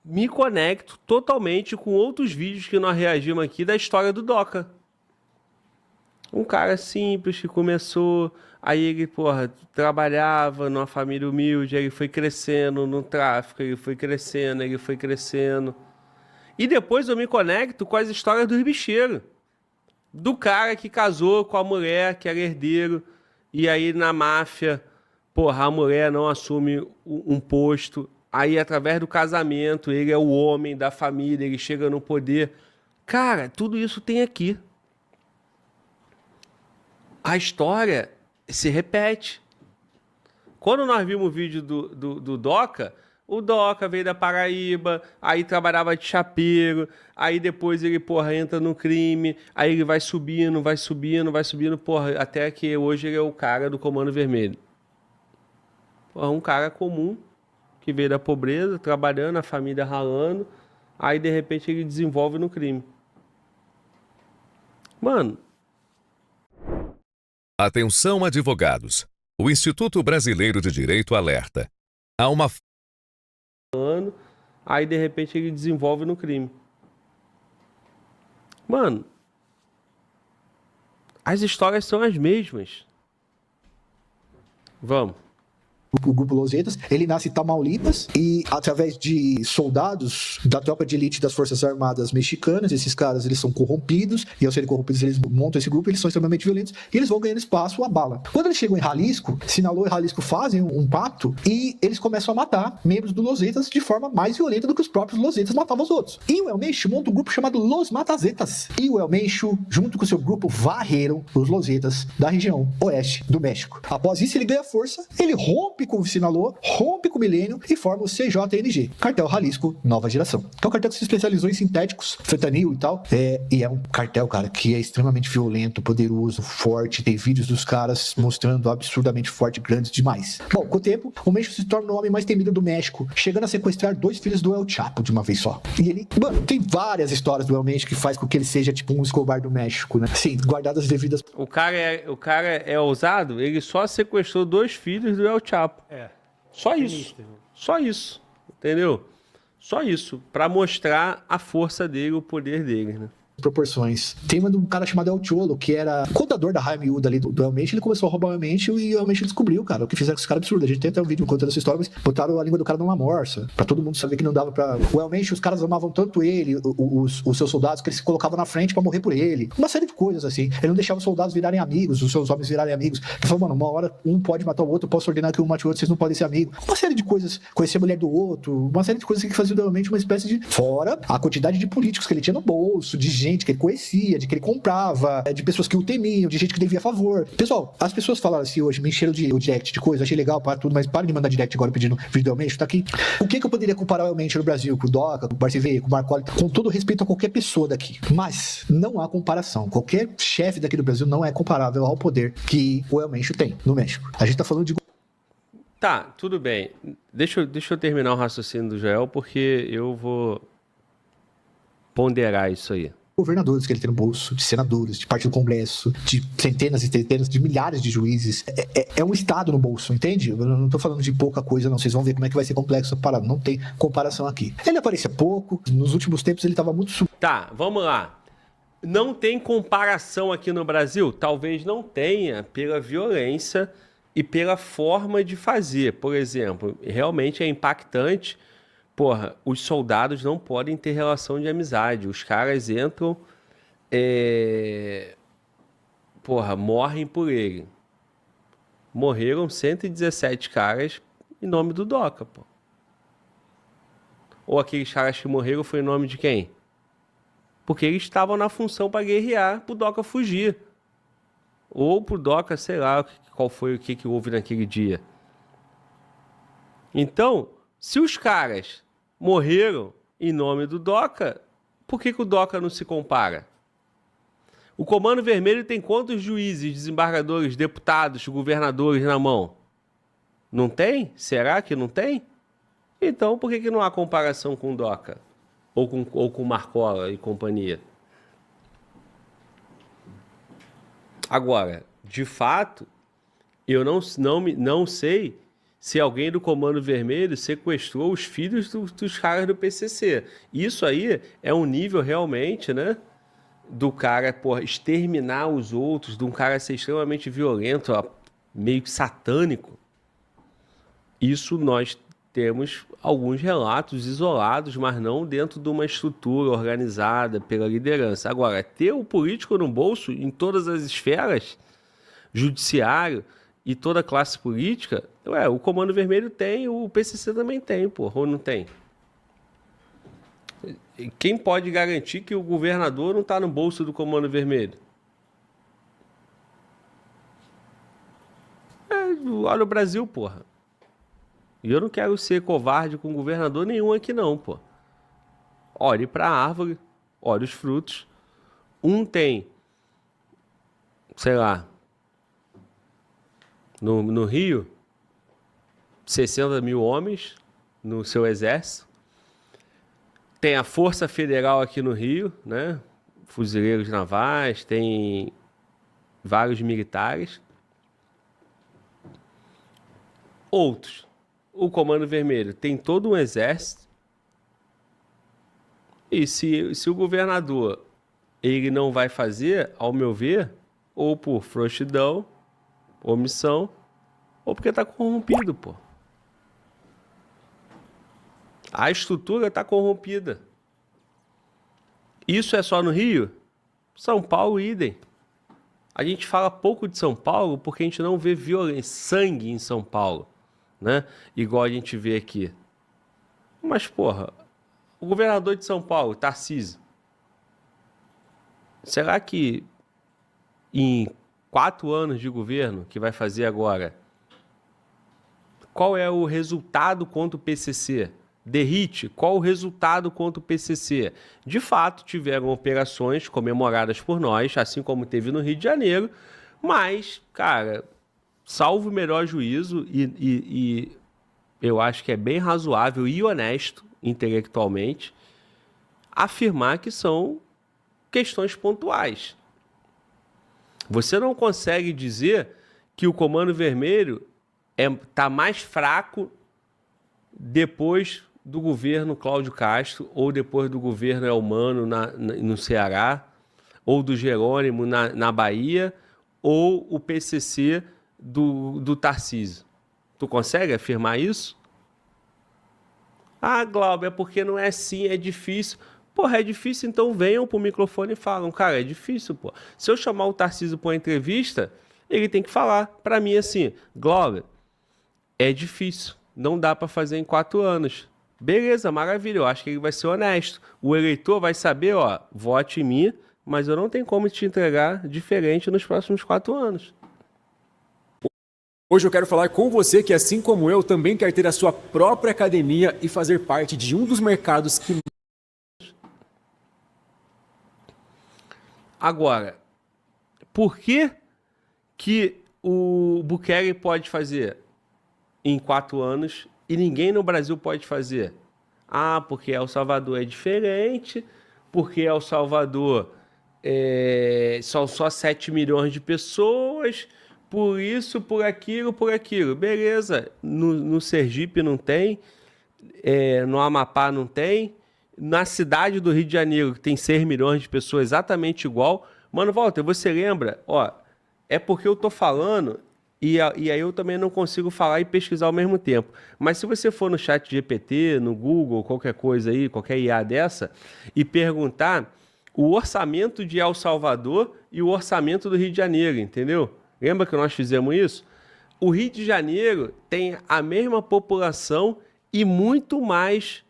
me conecto totalmente com outros vídeos que nós reagimos aqui da história do Doca. Um cara simples que começou, aí ele, trabalhava numa família humilde, aí ele foi crescendo no tráfico, ele foi crescendo. E depois eu me conecto com as histórias dos bicheiros. Do cara que casou com a mulher, que era herdeiro, e aí na máfia, a mulher não assume um posto, aí através do casamento, ele é o homem da família, ele chega no poder. Cara, tudo isso tem aqui. A história se repete. Quando nós vimos o vídeo do Doca, o Doca veio da Paraíba, aí trabalhava de chapeiro, aí depois ele, entra no crime, aí ele vai subindo, até que hoje ele é o cara do Comando Vermelho. Um cara comum, que veio da pobreza, trabalhando, a família ralando, aí de repente ele desenvolve no crime. Mano. Atenção, advogados. O Instituto Brasileiro de Direito alerta. Há uma... Aí, de repente, ele desenvolve no crime. Mano, as histórias são as mesmas. Vamos. O grupo Losetas, ele nasce em Tamaulipas e através de soldados da tropa de elite das Forças Armadas mexicanas, esses caras, eles são corrompidos e ao serem corrompidos eles montam esse grupo, eles são extremamente violentos e eles vão ganhando espaço a bala. Quando eles chegam em Jalisco, Sinaloa e Jalisco fazem um pacto e eles começam a matar membros do Losetas de forma mais violenta do que os próprios Losetas matavam os outros. E o El Mencho monta um grupo chamado Los Matazetas. E o El Mencho, junto com seu grupo, varreram os Losetas da região oeste do México. Após isso, ele ganha força, ele rompe com o Sinaloa, rompe com o Milênio e forma o CJNG, Cartel Jalisco Nova Geração. Que é um cartel que se especializou em sintéticos, fentanil e tal. E é um cartel, cara, que é extremamente violento, poderoso, forte. Tem vídeos dos caras mostrando absurdamente forte, grandes demais. Bom, com o tempo, o Mencho se torna o homem mais temido do México, chegando a sequestrar 2 filhos do El Chapo de uma vez só. E ele, mano, tem várias histórias do El Mencho que faz com que ele seja tipo um Escobar do México, né? Sim, guardadas as devidas... O cara é ousado, ele só sequestrou 2 filhos do El Chapo. Só isso. Só isso. Entendeu? Só isso. Pra mostrar a força dele, o poder dele, né? Proporções. Tem um cara chamado El Cholo, que era contador da raia miúda ali do El Mencho. Ele começou a roubar o El Mencho e o El Mencho descobriu, cara, o que fizeram com esse cara absurdo. A gente tem até um vídeo contando essa história, mas botaram a língua do cara numa morsa, pra todo mundo saber que não dava pra... O El Mencho, os caras amavam tanto ele, os seus soldados, que eles se colocavam na frente pra morrer por ele. Uma série de coisas, assim. Ele não deixava os soldados virarem amigos, os seus homens virarem amigos. Ele falou, mano, uma hora um pode matar o outro, eu posso ordenar que um mate o outro, vocês não podem ser amigos. Uma série de coisas. Conhecer a mulher do outro, uma série de coisas que faziam realmente uma espécie de... Fora a quantidade de políticos que ele tinha no bolso, de gente que ele conhecia, de que ele comprava, de pessoas que o temiam, de gente que devia a favor. Pessoal, as pessoas falaram assim hoje, me encheram o direct de coisa, achei legal para tudo, mas para de mandar direct agora pedindo vídeo do El Mencho, tá aqui. O que eu poderia comparar o El Mencho no Brasil com o Doca, com o Barcivei, com o Marcoli, com todo respeito a qualquer pessoa daqui. Mas não há comparação. Qualquer chefe daqui do Brasil não é comparável ao poder que o El Mencho tem no México. A gente tá falando de... Tá, tudo bem. Deixa eu terminar o raciocínio do Joel, porque eu vou ponderar isso aí. Governadores que ele tem no bolso, de senadores, de parte do Congresso, de centenas e centenas de milhares de juízes. É um estado no bolso, entende? Eu não tô falando de pouca coisa, não. Vocês vão ver como é que vai ser complexo a parada. Não tem comparação aqui. Ele aparecia pouco, nos últimos tempos ele tava muito... Tá, vamos lá. Não tem comparação aqui no Brasil? Talvez não tenha, pela violência e pela forma de fazer. Por exemplo, realmente é impactante. Porra, os soldados não podem ter relação de amizade. Os caras entram, morrem por ele. Morreram 117 caras em nome do Doca, pô. Ou aqueles caras que morreram foi em nome de quem? Porque eles estavam na função para guerrear, pro Doca fugir. Ou pro Doca, sei lá, qual foi o que houve naquele dia. Então, se os caras morreram em nome do Doca, por que o Doca não se compara? O Comando Vermelho tem quantos juízes, desembargadores, deputados, governadores na mão? Não tem? Será que não tem? Então, por que não há comparação com o Doca? Ou com Marcola e companhia? Agora, de fato, eu não sei se alguém do Comando Vermelho sequestrou os filhos dos caras do PCC. Isso aí é um nível realmente, né? Do cara, exterminar os outros, de um cara ser extremamente violento, meio que satânico. Isso nós temos alguns relatos isolados, mas não dentro de uma estrutura organizada pela liderança. Agora, ter o político no bolso em todas as esferas, judiciário e toda a classe política, o Comando Vermelho tem, o PCC também tem, ou não tem? Quem pode garantir que o governador não está no bolso do Comando Vermelho? Olha o Brasil, porra. E eu não quero ser covarde com governador nenhum aqui não, pô. Olhe para a árvore, olhe os frutos. Um tem, sei lá, no Rio, 60 mil homens no seu exército. Tem a Força Federal aqui no Rio, né? Fuzileiros navais, tem vários militares. Outros. O Comando Vermelho tem todo um exército, E se o governador ele não vai fazer, ao meu ver, ou por frouxidão, omissão, ou porque está corrompido, pô. A estrutura está corrompida. Isso é só no Rio? São Paulo, idem. A gente fala pouco de São Paulo porque a gente não vê violência, sangue em São Paulo, né? Igual a gente vê aqui. Mas, porra, o governador de São Paulo, Tarcísio, será que em 4 anos de governo que vai fazer agora, qual é o resultado contra o PCC? Derrite, qual o resultado contra o PCC? De fato, tiveram operações comemoradas por nós, assim como teve no Rio de Janeiro, mas, cara, salvo o melhor juízo, e eu acho que é bem razoável e honesto, intelectualmente, afirmar que são questões pontuais. Você não consegue dizer que o Comando Vermelho está mais fraco depois do governo Cláudio Castro, ou depois do governo Elmano no Ceará, ou do Jerônimo na Bahia, ou o PCC do Tarcísio. Tu consegue afirmar isso? Ah, Glauber, é porque não é assim, é difícil. Porra, é difícil, então venham pro microfone e falam, cara, é difícil, pô. Se eu chamar o Tarcísio para uma entrevista, ele tem que falar para mim assim, Glauber, é difícil, não dá para fazer em 4 anos. Beleza, maravilha, eu acho que ele vai ser honesto. O eleitor vai saber, ó, vote em mim, mas eu não tenho como te entregar diferente nos próximos 4 anos. Hoje eu quero falar com você que, assim como eu, também quer ter a sua própria academia e fazer parte de um dos mercados que... Agora, por que o Bukele pode fazer em 4 anos e ninguém no Brasil pode fazer? Ah, porque El Salvador é diferente, porque El Salvador são só 7 milhões de pessoas, por isso, por aquilo. Beleza, no Sergipe não tem, no Amapá não tem, na cidade do Rio de Janeiro, que tem 6 milhões de pessoas exatamente igual. Mano, Walter, você lembra? Ó, é porque eu tô falando e aí eu também não consigo falar e pesquisar ao mesmo tempo. Mas se você for no chat GPT, no Google, qualquer coisa aí, qualquer IA dessa, e perguntar o orçamento de El Salvador e o orçamento do Rio de Janeiro, entendeu? Lembra que nós fizemos isso? O Rio de Janeiro tem a mesma população e muito mais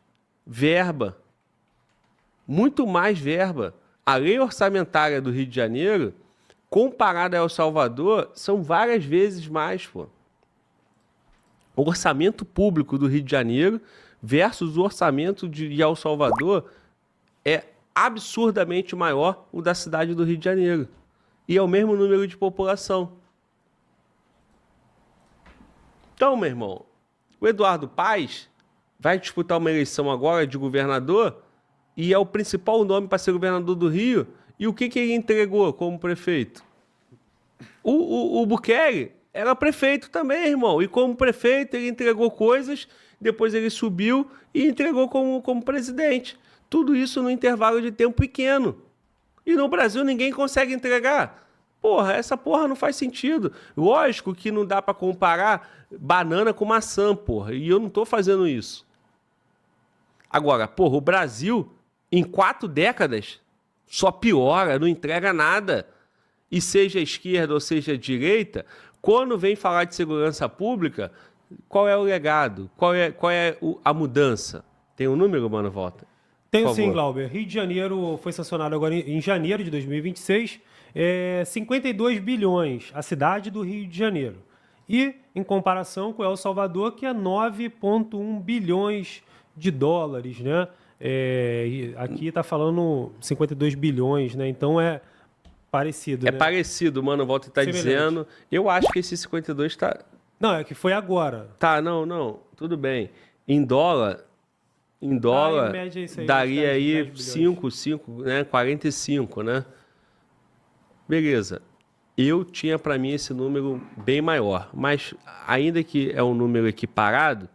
verba. Muito mais verba. A lei orçamentária do Rio de Janeiro, comparada a El Salvador, são várias vezes mais, pô. O orçamento público do Rio de Janeiro versus o orçamento de El Salvador é absurdamente maior o da cidade do Rio de Janeiro. E é o mesmo número de população. Então, meu irmão, o Eduardo Paes vai disputar uma eleição agora de governador e é o principal nome para ser governador do Rio. E o que ele entregou como prefeito? O Bukele era prefeito também, irmão. E como prefeito ele entregou coisas, depois ele subiu e entregou como presidente. Tudo isso no intervalo de tempo pequeno. E no Brasil ninguém consegue entregar. Porra, essa porra não faz sentido. Lógico que não dá para comparar banana com maçã, porra. E eu não tô fazendo isso. Agora, porra, o Brasil, em 4 décadas, só piora, não entrega nada. E seja esquerda ou seja direita, quando vem falar de segurança pública, qual é o legado? Qual é a mudança? Tem um número, mano, volta? Tenho sim, Glauber. Rio de Janeiro foi sancionado agora em janeiro de 2026, 52 bilhões, a cidade do Rio de Janeiro. E, em comparação com El Salvador, que é 9,1 bilhões de dólares, né? Aqui está falando 52 bilhões, né? Então é parecido, né? É parecido, mano, volta e tá dizendo. Eu acho que esse 52 tá... Não, é que foi agora. Tá, não, tudo bem. Em dólar, em média, isso aí, daria aí 5, né? 45, né? Beleza. Eu tinha para mim esse número bem maior, mas ainda que é um número equiparado,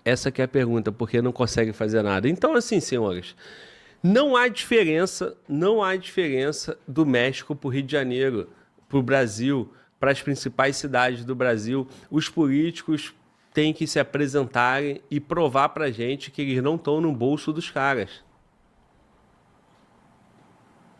Essa que é a pergunta, porque não consegue fazer nada. Então, assim, senhores, não há diferença do México para o Rio de Janeiro, para o Brasil, para as principais cidades do Brasil. Os políticos têm que se apresentarem e provar para a gente que eles não estão no bolso dos caras.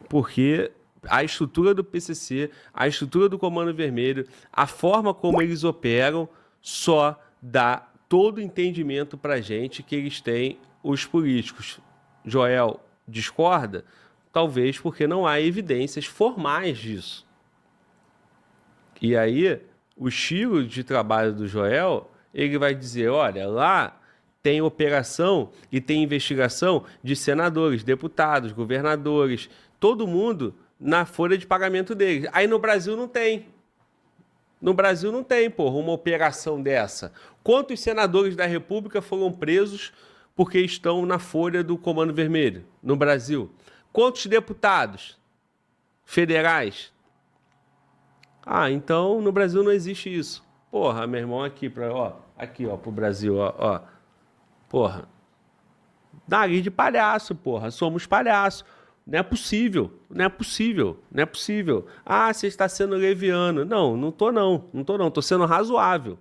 Porque a estrutura do PCC, a estrutura do Comando Vermelho, a forma como eles operam, só dá todo o entendimento para a gente que eles têm, os políticos. Joel discorda? Talvez porque não há evidências formais disso. E aí, o estilo de trabalho do Joel, ele vai dizer, olha, lá tem operação e tem investigação de senadores, deputados, governadores, todo mundo na folha de pagamento deles. Aí no Brasil não tem. No Brasil não tem, porra, uma operação dessa. Quantos senadores da República foram presos porque estão na folha do Comando Vermelho no Brasil? Quantos deputados federais? Ah, então no Brasil não existe isso. Porra, meu irmão, aqui pro Brasil, ó. Porra. Nariz de palhaço, porra. Somos palhaço. Não é possível. Ah, você está sendo leviano. Não tô não. Tô sendo razoável.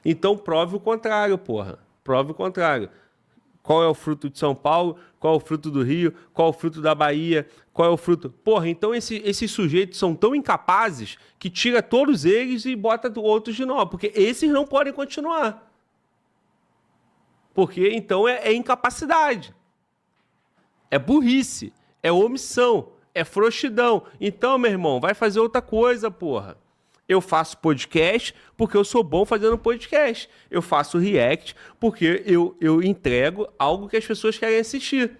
Então prove o contrário, porra. Prove o contrário. Qual é o fruto de São Paulo? Qual é o fruto do Rio? Qual é o fruto da Bahia? Qual é o fruto... Porra, então esses sujeitos são tão incapazes que tira todos eles e bota outros de novo. Porque esses não podem continuar. Porque então é incapacidade. É burrice, é omissão, é frouxidão. Então, meu irmão, vai fazer outra coisa, porra. Eu faço podcast porque eu sou bom fazendo podcast. Eu faço react porque eu entrego algo que as pessoas querem assistir.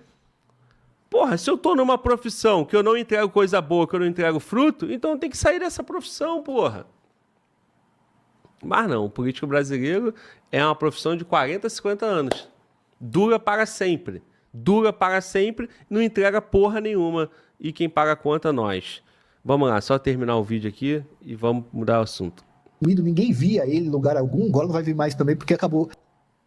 Porra, se eu tô numa profissão que eu não entrego coisa boa, que eu não entrego fruto, então eu tenho que sair dessa profissão, porra. Mas não, o político brasileiro é uma profissão de 40, 50 anos. Dura para sempre, não entrega porra nenhuma. E quem paga a conta, nós. Vamos lá, só terminar o vídeo aqui e vamos mudar o assunto. Ninguém via ele em lugar algum, agora não vai vir mais também, porque acabou.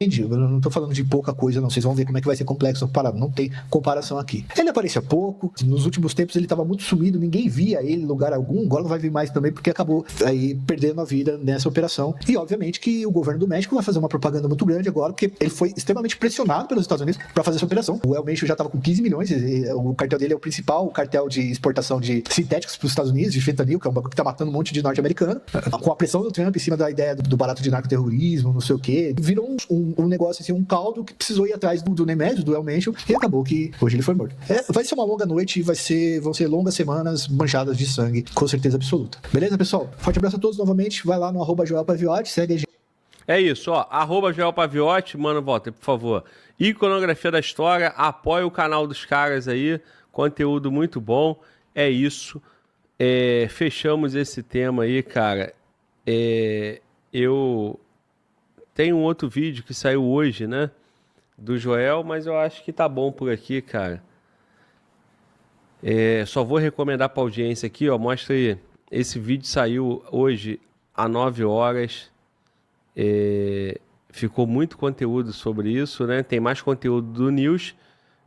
Eu não tô falando de pouca coisa, não. Vocês vão ver como é que vai ser complexo comparado. Não tem comparação aqui. Ele aparecia pouco. Nos últimos tempos ele tava muito sumido. Ninguém via ele em lugar algum. Agora não vai vir mais também, porque acabou aí perdendo a vida nessa operação. E obviamente que o governo do México vai fazer uma propaganda muito grande agora, porque ele foi extremamente pressionado pelos Estados Unidos para fazer essa operação. O El Mencho já tava com 15 milhões. O cartel dele é o principal cartel de exportação de sintéticos para os Estados Unidos, de fentanil, que é um bagulho que tá matando um monte de norte-americano. Com a pressão do Trump em cima da ideia do barato de narcoterrorismo, não sei o quê. Virou um negócio assim, um caldo que precisou ir atrás do Nemésio, do El Mencho, e acabou que hoje ele foi morto. Vai ser uma longa noite, vão ser longas semanas manchadas de sangue, com certeza absoluta. Beleza, pessoal? Forte abraço a todos novamente. Vai lá no @JoelPaviotti, segue a gente. É isso, ó. @JoelPaviotti, mano, volta, por favor. Iconografia da História, apoia o canal dos caras aí, conteúdo muito bom. É isso. Fechamos esse tema aí, cara. Eu tenho um outro vídeo que saiu hoje, né? Do Joel, mas eu acho que tá bom por aqui, cara. Só vou recomendar pra audiência aqui, ó. Mostra aí. Esse vídeo saiu hoje às 9 horas. Ficou muito conteúdo sobre isso, né? Tem mais conteúdo do News.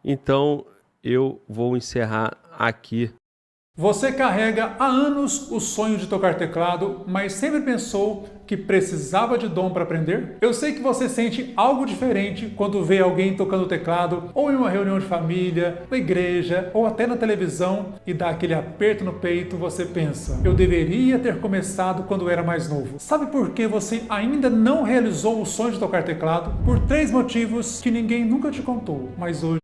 Então, eu vou encerrar aqui. Você carrega há anos o sonho de tocar teclado, mas sempre pensou que precisava de dom para aprender? Eu sei que você sente algo diferente quando vê alguém tocando teclado, ou em uma reunião de família, na igreja, ou até na televisão, e dá aquele aperto no peito, você pensa, eu deveria ter começado quando era mais novo. Sabe por que você ainda não realizou o sonho de tocar teclado? Por 3 motivos que ninguém nunca te contou, mas hoje